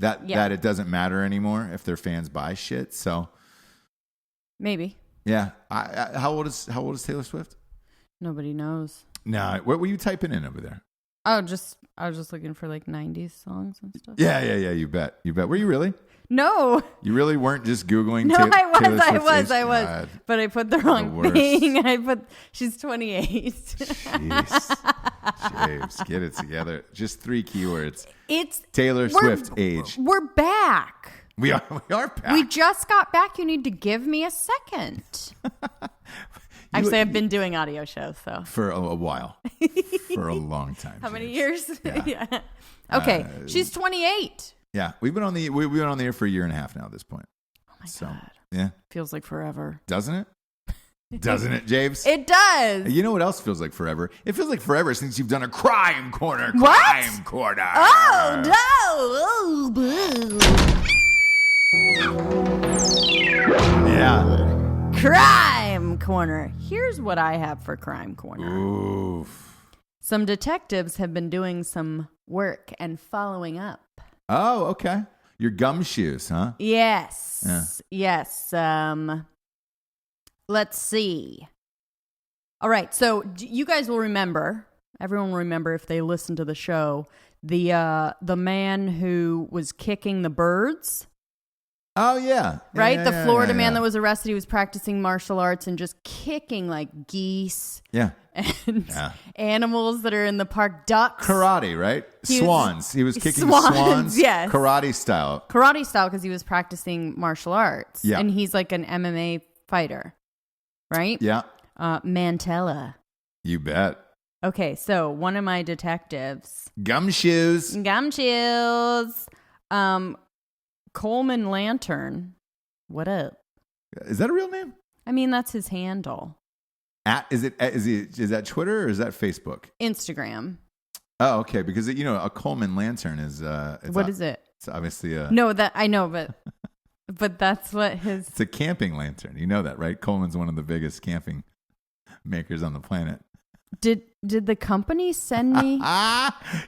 that it doesn't matter anymore if their fans buy shit. So maybe. Yeah. How old is Taylor Swift? Nobody knows. No. What were you typing in over there? Oh, I was just looking for like 90s songs and stuff. Yeah. You bet. Were you really? No. You really weren't just Googling No, I was. God. But I put the wrong thing. She's 28. Jeez, get it together. Just 3 keywords. It's Taylor Swift age. We're back. We are back. We just got back. You need to give me a second. Actually, I've been doing audio shows, so. For a while. For a long time. How many years? Yeah. Okay, she's 28. Yeah, we've been on the air for a year and a half now at this point. Oh my God. Yeah. Feels like forever. Doesn't it? Doesn't it, James? It does. You know what else feels like forever? It feels like forever since you've done a crime corner. What? Crime corner. Oh, no. Oh, boo. Yeah. Crime Corner. Here's what I have for Crime Corner. Oof. Some detectives have been doing some work and following up. Oh, okay. Your gumshoes, huh? Yes. Yeah. Yes. Let's see. All right. So you guys will remember, everyone will remember if they listen to the show, the man who was kicking the birds. Oh, yeah. Right? The Florida man that was arrested, he was practicing martial arts and just kicking like geese. Yeah. And animals that are in the park, ducks. Karate, right? Swans. He was kicking swans. Yes. Karate style. Karate style because he was practicing martial arts. Yeah. And he's like an MMA fighter, right? Yeah. Mantella. You bet. Okay, so one of my detectives. Gumshoes. Coleman Lantern. What up? Is that a real name? I mean, that's his handle. Is that Twitter or is that Facebook? Instagram. Oh, okay. Because a Coleman Lantern is What is it? It's obviously a No, that I know, but that's what his. It's a camping lantern. You know that, right? Coleman's one of the biggest camping makers on the planet. Did the company send me?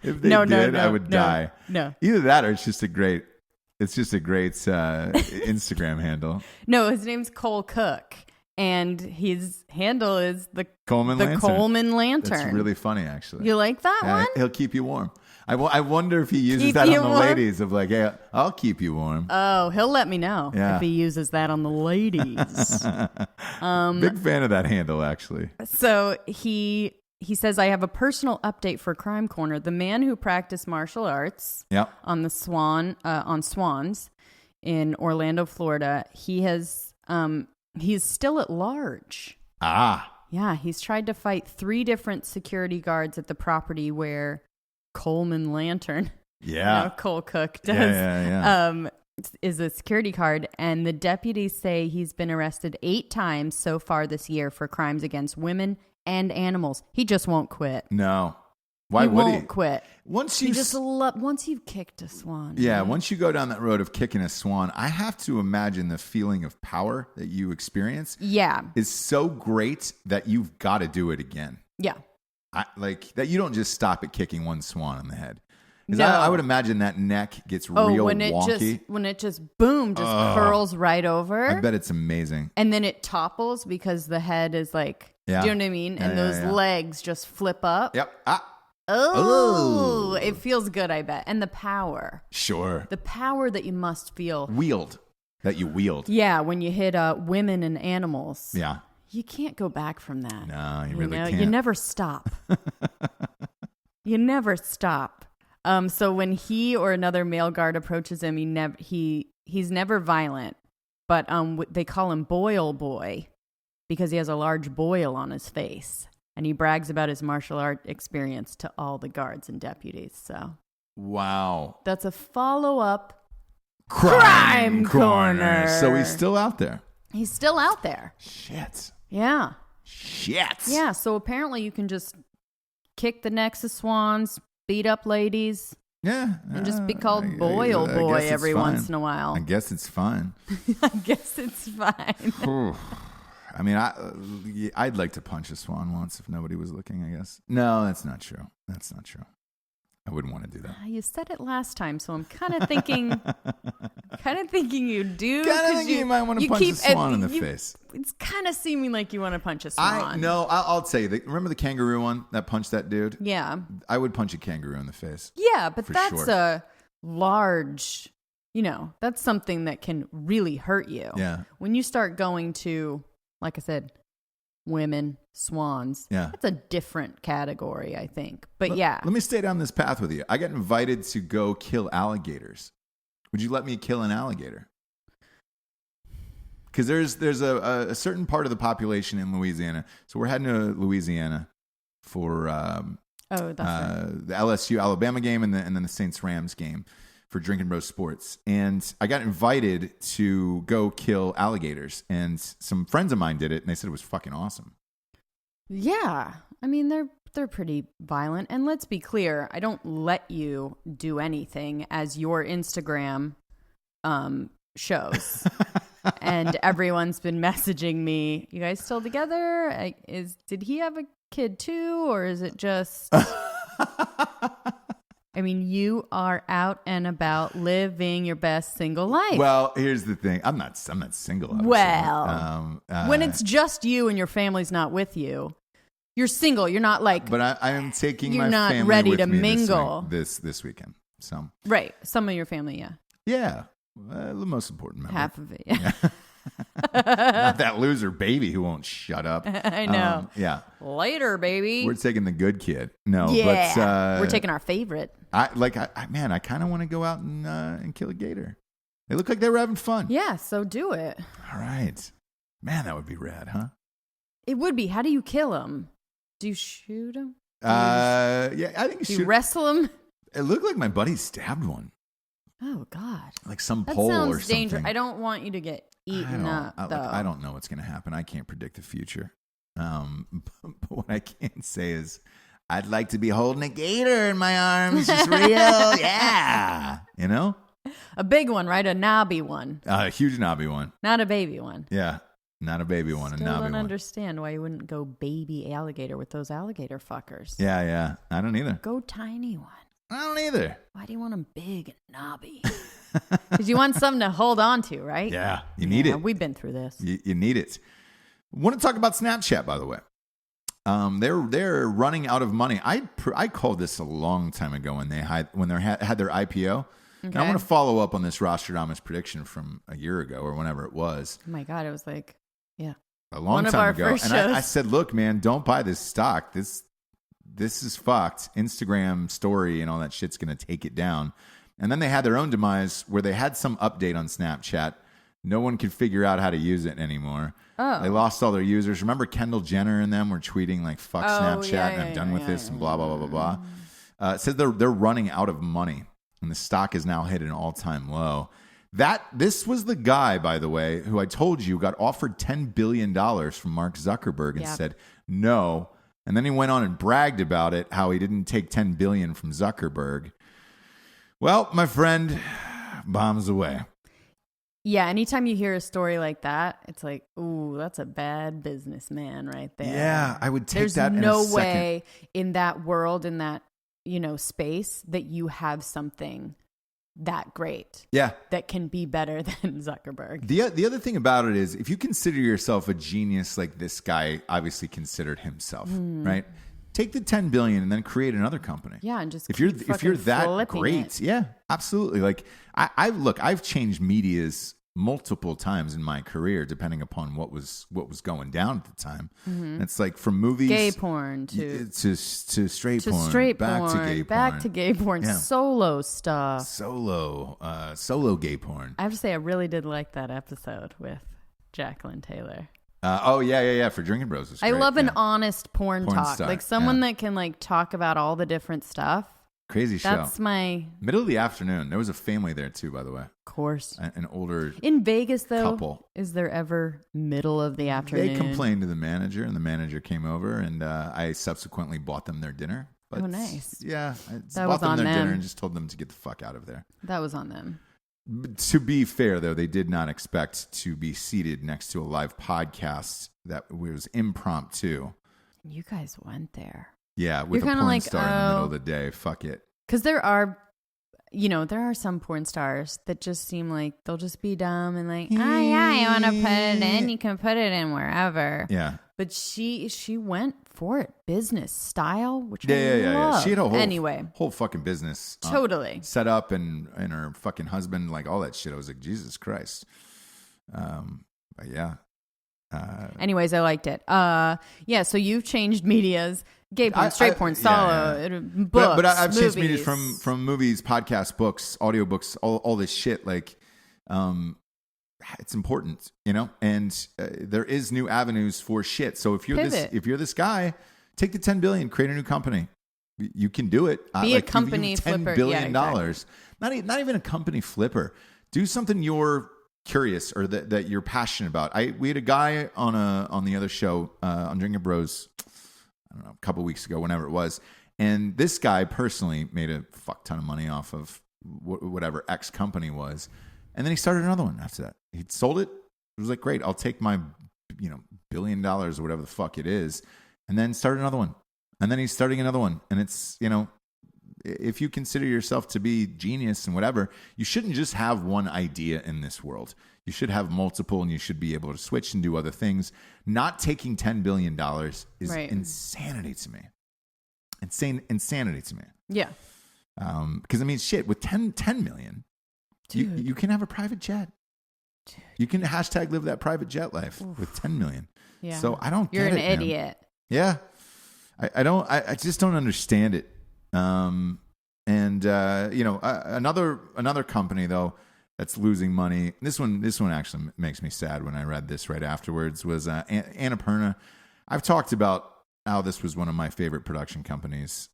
If they did, I would die. No. Either that or it's just a great Instagram handle. No, his name's Cole Cook. And his handle is the Coleman Lantern. That's really funny, actually. You like that one? He'll keep you warm. I wonder if he uses that on the ladies of like, hey, I'll keep you warm. Oh, he'll let me know if he uses that on the ladies. Big fan of that handle, actually. So he says, I have a personal update for Crime Corner. The man who practiced martial arts on the swans in Orlando, Florida, he's still at large. Yeah, he's tried to fight 3 different security guards at the property where Coleman Lantern, Cole Cook does, is a security guard. And the deputies say he's been arrested 8 times so far this year for crimes against women and animals. He just won't quit. No. Why would he? Won't quit. Once you've kicked a swan. Yeah, right? Once you go down that road of kicking a swan, I have to imagine the feeling of power that you experience. Yeah. Is so great that you've got to do it again. Yeah. Like that you don't just stop at kicking one swan on the head. No. I would imagine that neck gets real wonky. When it just curls right over. I bet it's amazing. And then it topples because the head is like, do you know what I mean? And those legs just flip up. Yep. Oh, it feels good, I bet. And the power. Sure. The power that you must feel. That you wield. Yeah, when you hit women and animals. Yeah. You can't go back from that. No, you really can't. You never stop. You never stop. So when he or another male guard approaches him, he's never violent, but they call him Boil Boy because he has a large boil on his face, and he brags about his martial art experience to all the guards and deputies. So, wow, that's a follow-up Crime Corner. So he's still out there. He's still out there. Shit. Yeah. Shit. Yeah. So apparently you can just kick the necks of swans, beat up ladies. Yeah. And just be called Boil Boy every once in a while. I guess it's fine. I guess it's fine. I mean, I'd like to punch a swan once if nobody was looking, I guess. No, that's not true. I wouldn't want to do that. You said it last time, so I'm kind of thinking you do. Kind of thinking you might want to punch a swan in the face. It's kind of seeming like you want to punch a swan. I'll tell you. Remember the kangaroo one that punched that dude? Yeah. I would punch a kangaroo in the face. Yeah, but that's a large, that's something that can really hurt you. Yeah. When you start going to, like I said, women, swans. Yeah. That's a different category, I think. But let me stay down this path with you. I got invited to go kill alligators. Would you let me kill an alligator? Because there's a certain part of the population in Louisiana. So we're heading to Louisiana for that's right. the LSU Alabama game and then the Saints Rams game. for Drinking Bros Sports. And I got invited to go kill alligators. And some friends of mine did it, and they said it was fucking awesome. Yeah. I mean, they're pretty violent. And let's be clear, I don't let you do anything, as your Instagram shows. And everyone's been messaging me, you guys still together? Did he have a kid too, or is it just... I mean, you are out and about living your best single life. Well, here's the thing. I'm not single. Obviously. Well, when it's just you and your family's not with you, you're single. You're not like... But I am taking you're my not family ready with to me mingle this weekend. So right. Some of your family, yeah. Yeah. The most important member. Half of it, yeah. Not that loser baby who won't shut up. I know. Yeah. Later, baby. We're taking the good kid. No, yeah. but we're taking our favorite. I kind of want to go out and kill a gator. They look like they were having fun. Yeah, so do it. All right. Man, that would be rad, huh? It would be. How do you kill him? Do you shoot him? Yeah, I think you wrestle him? It looked like my buddy stabbed one. Oh, God. Like some that pole sounds or something. dangerous. I don't want you to get eaten up, though. I don't know what's going to happen. I can't predict the future. But what I can say is I'd like to be holding a gator in my arms. Just real. Yeah. You know? A big one, right? A knobby one. A huge knobby one. Not a baby one. Yeah. Not a baby one, Still a knobby one. I don't understand why you wouldn't go baby alligator with those alligator fuckers. Yeah. I don't either. Go tiny one. I don't either. Why do you want them big and knobby? Because you want something to hold on to, right? Yeah, you need it. We've been through this. You need it. Want to talk about Snapchat, by the way. They're running out of money. I called this a long time ago when they had their IPO. Okay. And I want to follow up on this Rostradamus prediction from a year ago or whenever it was. Oh my God, it was like, yeah, a long time ago. And I said, look, man, don't buy this stock. This is fucked. Instagram story and all that shit's going to take it down. And then they had their own demise where they had some update on Snapchat. No one could figure out how to use it anymore. Oh. They lost all their users. Remember Kendall Jenner and them were tweeting like, fuck Snapchat and I'm done with this and blah, blah, blah, blah, blah. It says they're running out of money and the stock is now hit an all-time low. This was the guy, by the way, who I told you got offered $10 billion from Mark Zuckerberg and said no. And then he went on and bragged about it, how he didn't take $10 billion from Zuckerberg. Well, my friend, bombs away. Yeah, anytime you hear a story like that, it's like, ooh, that's a bad businessman right there. Yeah, I would take that in a second. There's no way in that world, in that, space, that you have something that great. Yeah. That can be better than Zuckerberg. The other thing about it is, if you consider yourself a genius like this guy obviously considered himself, right? Take the $10 billion and then create another company. Yeah, and just if you're that great, yeah, absolutely. Like I've changed medias multiple times in my career, depending upon what was going down at the time. Mm-hmm. It's like from movies, gay porn to straight porn, back to gay porn, yeah. Solo stuff, solo gay porn. I have to say, I really did like that episode with Jacqueline Taylor. For Drinking Bros. I love an honest porn talk. Star. Like someone that can like talk about all the different stuff. Crazy show. That's my... Middle of the afternoon. There was a family there too, by the way. Of course. An older in Vegas, though, couple. Is there ever middle of the afternoon? They complained to the manager, and the manager came over, and I subsequently bought them their dinner. But, nice. Yeah. I bought them their dinner and just told them to get the fuck out of there. That was on them. To be fair, though, they did not expect to be seated next to a live podcast that was impromptu. You guys went there. Yeah, with a porn star in the middle of the day. Fuck it. Because there are some porn stars that just seem like they'll just be dumb and like, oh yeah, you want to put it in? You can put it in wherever. Yeah. But she went for it, business style, which yeah. She had a whole fucking business totally set up, and her fucking husband, like all that shit. I was like, Jesus Christ. But yeah. Anyways, I liked it. So you've changed medias, gay porn, straight porn, solo, books, but I've movies. changed medias from movies, podcasts, books, audiobooks, all this shit. Like, it's important, and there is new avenues for shit. So if you're this guy, take the $10 billion, create a new company, you can do it. Be a company flipper. $10 billion. Yeah, exactly. Not even a company flipper. Do something you're curious or that you're passionate about. We had a guy on the other show on Drinking Bros, I don't know, a couple weeks ago, whenever it was, and this guy personally made a fuck ton of money off of whatever X company was, and then he started another one after that. He sold it. It was like, great, I'll take my $1 billion or whatever the fuck it is, and then started another one, and then he's starting another one, and it's if you consider yourself to be genius and whatever, you shouldn't just have one idea in this world. You should have multiple, and you should be able to switch and do other things. Not taking $10 billion is insanity to me. Insanity to me. Yeah. Because, I mean, shit, with 10 million, you can have a private jet. Dude. You can hashtag live that private jet life with 10 million. Yeah. So I don't get it. You're an idiot. Man. Yeah. I just don't understand it. Another company though that's losing money. This one actually makes me sad when I read this right afterwards. Was Annapurna. I've talked about how this was one of my favorite production companies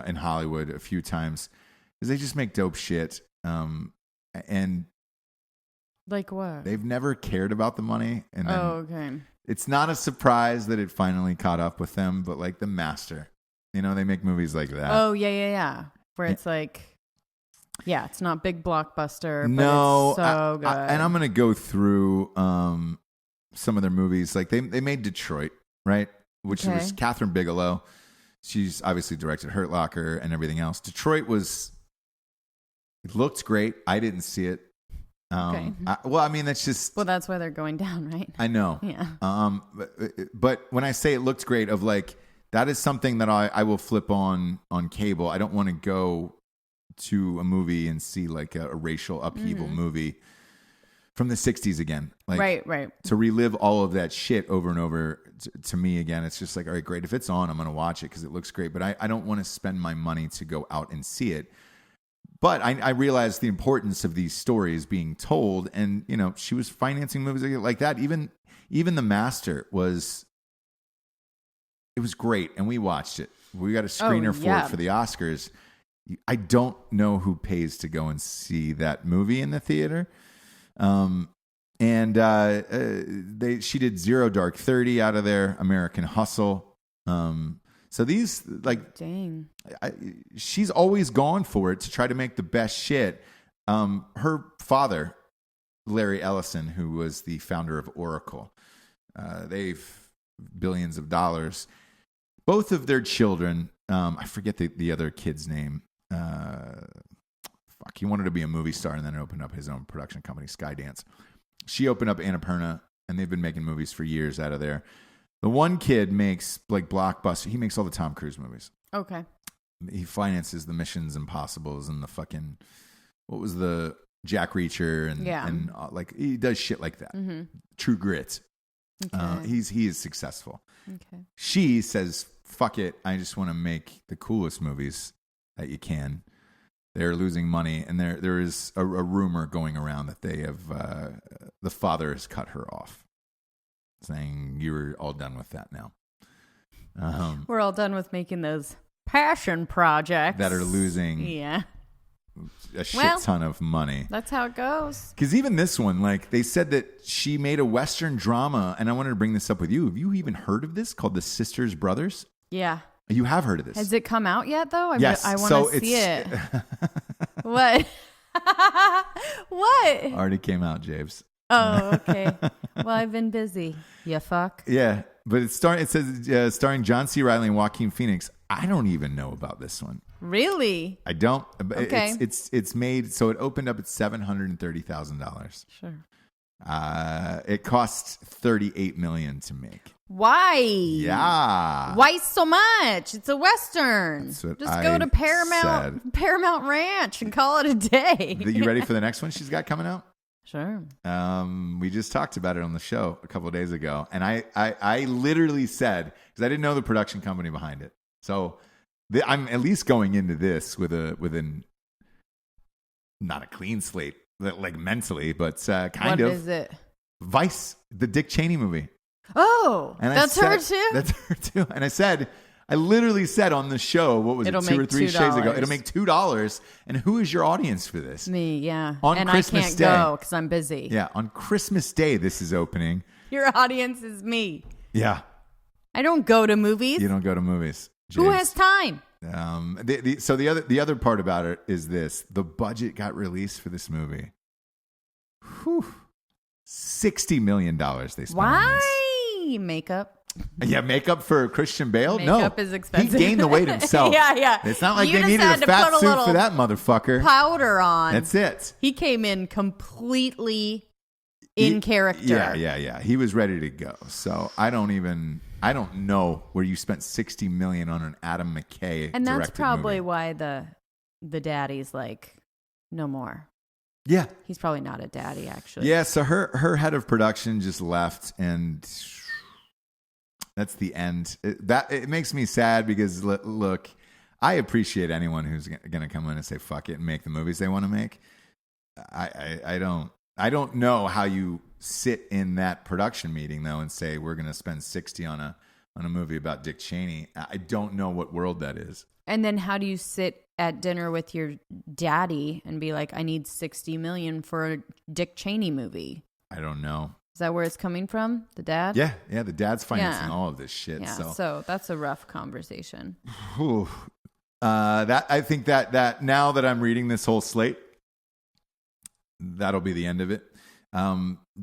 in Hollywood a few times because they just make dope shit. And like what? They've never cared about the money. And then okay. It's not a surprise that it finally caught up with them. But like The Master. They make movies like that. Oh, yeah. Where it's like, it's not big blockbuster, but no, it's so good. And I'm going to go through some of their movies. Like they made Detroit, right? Which was Catherine Bigelow. She's obviously directed Hurt Locker and everything else. Detroit it looked great. I didn't see it. Okay. That's just... Well, that's why they're going down, right? I know. Yeah. But when I say it looked great, of like... That is something that I will flip on cable. I don't want to go to a movie and see like a racial upheaval movie from the 60s again. Like, right. To relive all of that shit over and over to me again, it's just like, all right, great. If it's on, I'm going to watch it because it looks great. But I don't want to spend my money to go out and see it. But I realize the importance of these stories being told. And, she was financing movies like that. Even The Master was... It was great, and we watched it. We got a screener for it for the Oscars. I don't know who pays to go and see that movie in the theater. She did Zero Dark 30 out of there, American Hustle. So these, like, dang, she's always gone for it to try to make the best shit. Her father, Larry Ellison, who was the founder of Oracle, they've billions of dollars. Both of their children, I forget the other kid's name. He wanted to be a movie star and then opened up his own production company, Skydance. She opened up Annapurna, and they've been making movies for years out of there. The one kid makes like blockbuster. He makes all the Tom Cruise movies. Okay. He finances the Missions Impossibles and the fucking, what was the Jack Reacher and like he does shit like that. Mm-hmm. True Grit. Okay. He is successful. Okay. She says, fuck it. I just want to make the coolest movies that you can. They're losing money, and there is a rumor going around that they have the father has cut her off, saying you're all done with that now. We're all done with making those passion projects that are losing a shit ton of money. That's how it goes. Because even this one, like they said that she made a Western drama, and I wanted to bring this up with you. Have you even heard of this called The Sisters Brothers? Yeah. You have heard of this. Has it come out yet, though? Yes. I want to see it. What? What? Already came out, James. Oh, okay. Well, I've been busy. You fuck. Yeah, but it says starring John C. Reilly and Joaquin Phoenix. I don't even know about this one. Really? I don't. Okay. It's made, so it opened up at $730,000. Sure. It cost $38 million to make. Why? Yeah. Why so much? It's a Western. Just go to Paramount Ranch and call it a day. You ready for the next one she's got coming out? Sure. We just talked about it on the show a couple of days ago, and I literally said, because I didn't know the production company behind it, so I'm at least going into this with an not a clean slate, like mentally, but kind of. What is it? Vice, the Dick Cheney movie. Oh, and that's her too? That's her too. And I said, I literally said on the show, what was It'll it, 2 or make 3 shows ago? $2. It'll make $2. And who is your audience for this? Me, yeah. On and Christmas I can't Day. go because I'm busy. Yeah, on Christmas Day, this is opening. Your audience is me. Yeah. I don't go to movies. You don't go to movies. Who James. has time? So the other part about it is this: the budget got released for this movie. Whew. $60 million they spent. Why? Makeup. Yeah, makeup for Christian Bale? Makeup no. is expensive. He gained the weight himself. Yeah. It's not like You they just needed had a to fat put a suit little for that motherfucker. Powder on. That's it. He came in completely in character. Yeah. He was ready to go. So I don't know where you spent $60 million on an Adam McKay And that's directed probably movie. why the daddy's like, no more. Yeah. He's probably not a daddy, actually. Yeah, so her head of production just left, and that's the end. It makes me sad because, look, I appreciate anyone who's going to come in and say fuck it and make the movies they want to make. I don't know how you sit in that production meeting though and say we're going to spend 60 on a movie about Dick Cheney. I don't know what world that is. And then how do you sit at dinner with your daddy and be like, I need $60 million for a Dick Cheney movie? I don't know. Is that where it's coming from? The dad? Yeah, the dad's financing all of this shit. Yeah, so that's a rough conversation. I think that now that I'm reading this whole slate, that'll be the end of it.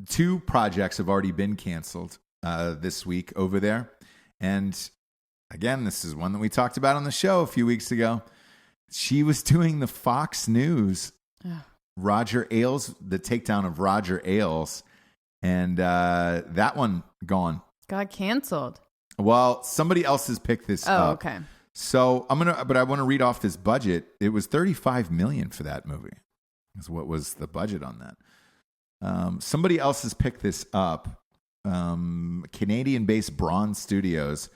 2 projects have already been canceled this week over there. And again, this is one that we talked about on the show a few weeks ago. She was doing the Fox News, Roger Ailes, the takedown of Roger Ailes. And that one gone. Got canceled. Well, somebody else has picked this up. Oh, okay. So I want to read off this budget. It was $35 million for that movie. Is what was the budget on that. Somebody else has picked this up. Canadian-based Bronze Studios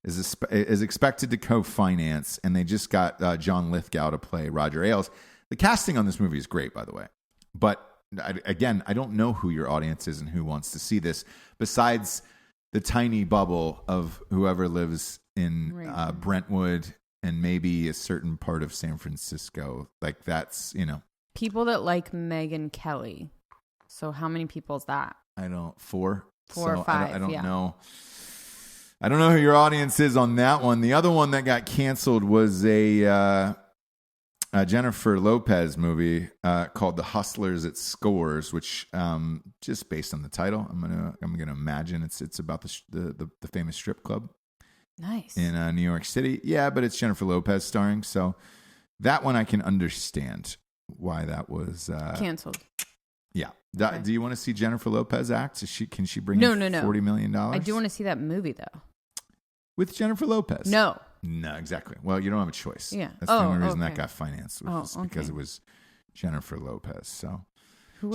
is expected to co-finance, and they just got John Lithgow to play Roger Ailes. The casting on this movie is great, by the way. But again, I don't know who your audience is and who wants to see this, besides the tiny bubble of whoever lives in Brentwood and maybe a certain part of San Francisco. Like that's, people that like Megyn Kelly. So how many people is that? I don't, 4 or 5. I don't know. I don't know who your audience is on that one. The other one that got canceled was a Jennifer Lopez movie called The Hustlers at Scores, which just based on the title, I'm gonna imagine it's about the famous strip club. Nice. In New York City. Yeah, but it's Jennifer Lopez starring, so that one I can understand why that was canceled. Yeah. Okay. Do you want to see Jennifer Lopez act? Can she bring in $40 million? I do want to see that movie though. With Jennifer Lopez? No, exactly. Well, you don't have a choice. Yeah. That's the only reason that got financed was because it was Jennifer Lopez. So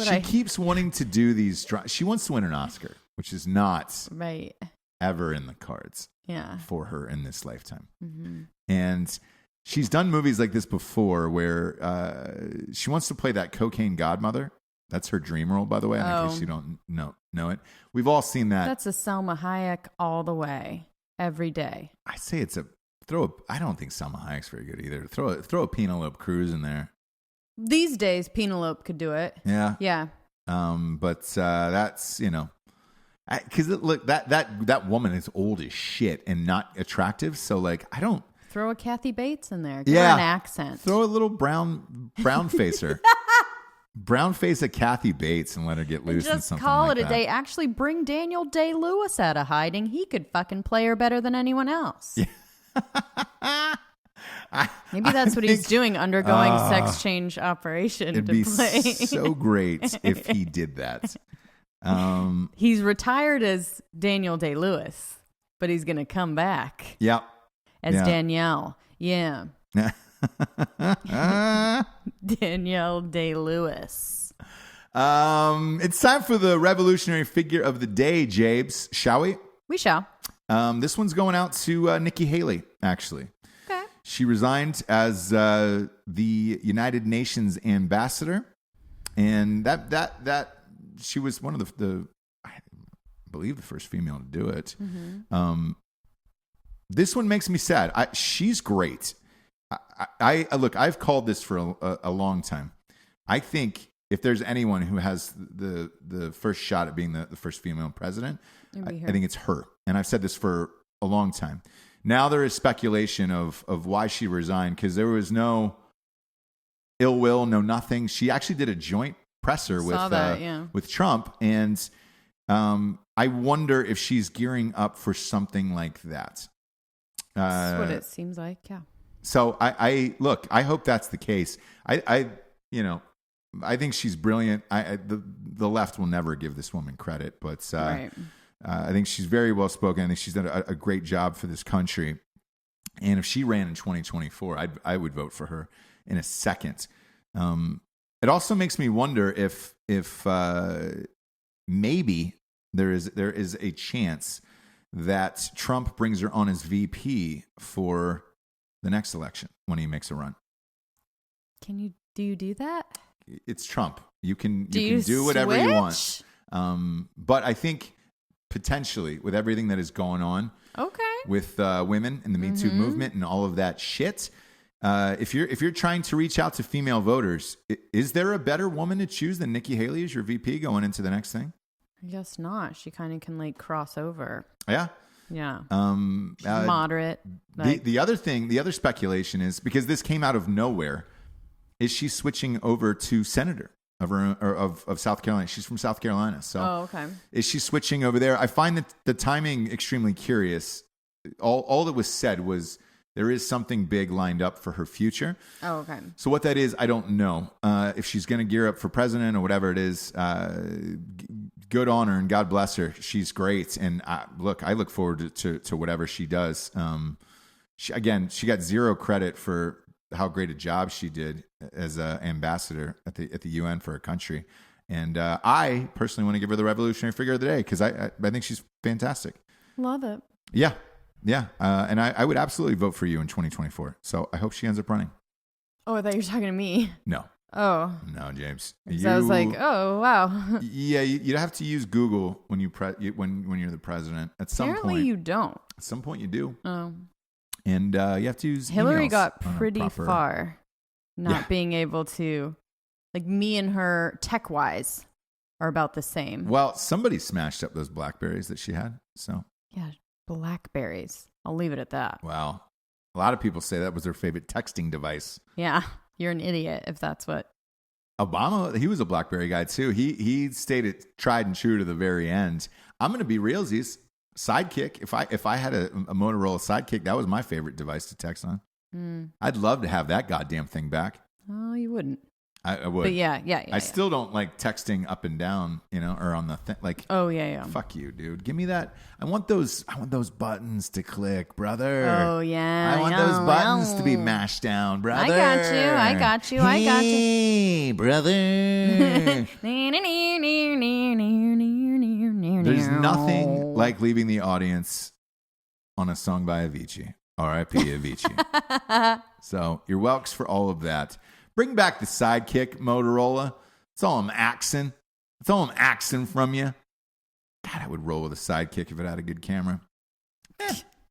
she keeps wanting to do these. She wants to win an Oscar, which is not right ever in the cards. Yeah. For her in this lifetime. Mm-hmm. And she's done movies like this before where she wants to play that cocaine godmother. That's her dream role, by the way, in case you don't know it. We've all seen that. That's a Selma Hayek all the way, every day. I say I don't think Selma Hayek's very good either. Throw a Penelope Cruz in there. These days, Penelope could do it. Yeah. Yeah. But that's, because look, that woman is old as shit and not attractive. So like, I don't throw a Kathy Bates in there. Give her an accent. Throw a little brown facer. Brown face a Kathy Bates and let her get loose and just something call like it a that. day. Actually, bring Daniel Day-Lewis out of hiding. He could fucking play her better than anyone else. Yeah. Maybe that's what he's doing, undergoing sex change operation it'd to be play. so great if he did that. He's retired as Daniel Day-Lewis, but he's going to come back. Yep. As Danielle. Yeah. Danielle Day-Lewis. It's time for the revolutionary figure of the day, Jabes. Shall we? We shall. This one's going out to Nikki Haley, actually. Okay. She resigned as the United Nations ambassador, and that she was one of the I believe the first female to do it. Mm-hmm. This one makes me sad. She's great. Look, I've called this for a long time. I think if there's anyone who has the first shot at being the first female president, I think it's her. And I've said this for a long time. Now there is speculation of why she resigned, because there was no ill will, no nothing. She actually did a joint presser with Trump, and I wonder if she's gearing up for something like that. That's what it seems like, yeah. So I hope that's the case. I think she's brilliant. The left will never give this woman credit, but right. I think she's very well spoken. I think she's done a great job for this country. And if she ran in 2024, I would vote for her in a second. It also makes me wonder if maybe there is a chance that Trump brings her on as VP for the next election when he makes a run. Do you do that? It's Trump. You can do whatever you want. But I think potentially with everything that is going on, with women and the Me Too movement and all of that shit, if you're trying to reach out to female voters, is there a better woman to choose than Nikki Haley as your VP going into the next thing? I guess not. She kind of can like cross over. Yeah. Yeah. Moderate. The other speculation is, because this came out of nowhere, is she switching over to senator of South Carolina? She's from South Carolina. So is she switching over there? I find the timing extremely curious. All that was said was there is something big lined up for her future. Oh, okay. So what that is, I don't know. If she's going to gear up for president or whatever it is, good on her and God bless her. She's great. And I look forward to whatever she does. She got zero credit for how great a job she did as an ambassador at the UN for her country. And I personally want to give her the revolutionary figure of the day because I think she's fantastic. Love it. Yeah. Yeah. And I would absolutely vote for you in 2024. So I hope she ends up running. Oh, I thought you were talking to me. No. Oh. No, James. So I was like, oh, wow. Yeah, you'd have to use Google when when you're the president. Apparently you don't. At some point you do. Oh. And you have to use Hillary got pretty far not being able to, like, me and her tech-wise are about the same. Well, somebody smashed up those Blackberries that she had, so. Yeah, Blackberries. I'll leave it at that. Wow. A lot of people say that was their favorite texting device. Yeah, you're an idiot if that's what. Obama, he was a Blackberry guy too. He stayed tried and true to the very end. I'm going to be realsies. Sidekick. If I had a Motorola Sidekick, that was my favorite device to text on. I'd love to have that goddamn thing back. Oh, you wouldn't. I would. But yeah. I still don't like texting up and down, or on the thing. Like, oh yeah. Fuck you, dude. Give me that. I want those buttons to click, brother. Oh yeah. I want those buttons to be mashed down, brother. I got you. Hey, brother. There's nothing like leaving the audience on a song by Avicii. R.I.P. Avicii. So you're welcome for all of that. Bring back the Sidekick, Motorola. That's all I'm axing. That's all I'm axing from you. God, I would roll with a Sidekick if it had a good camera.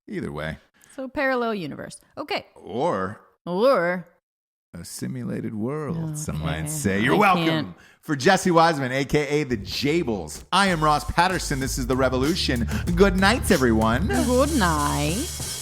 Either way. So parallel universe. Okay. Or a simulated world, some might say. You're welcome. For Jessie Wiseman, a.k.a. the Jables, I am Ross Patterson. This is The Revolution. Good night, everyone. Good night.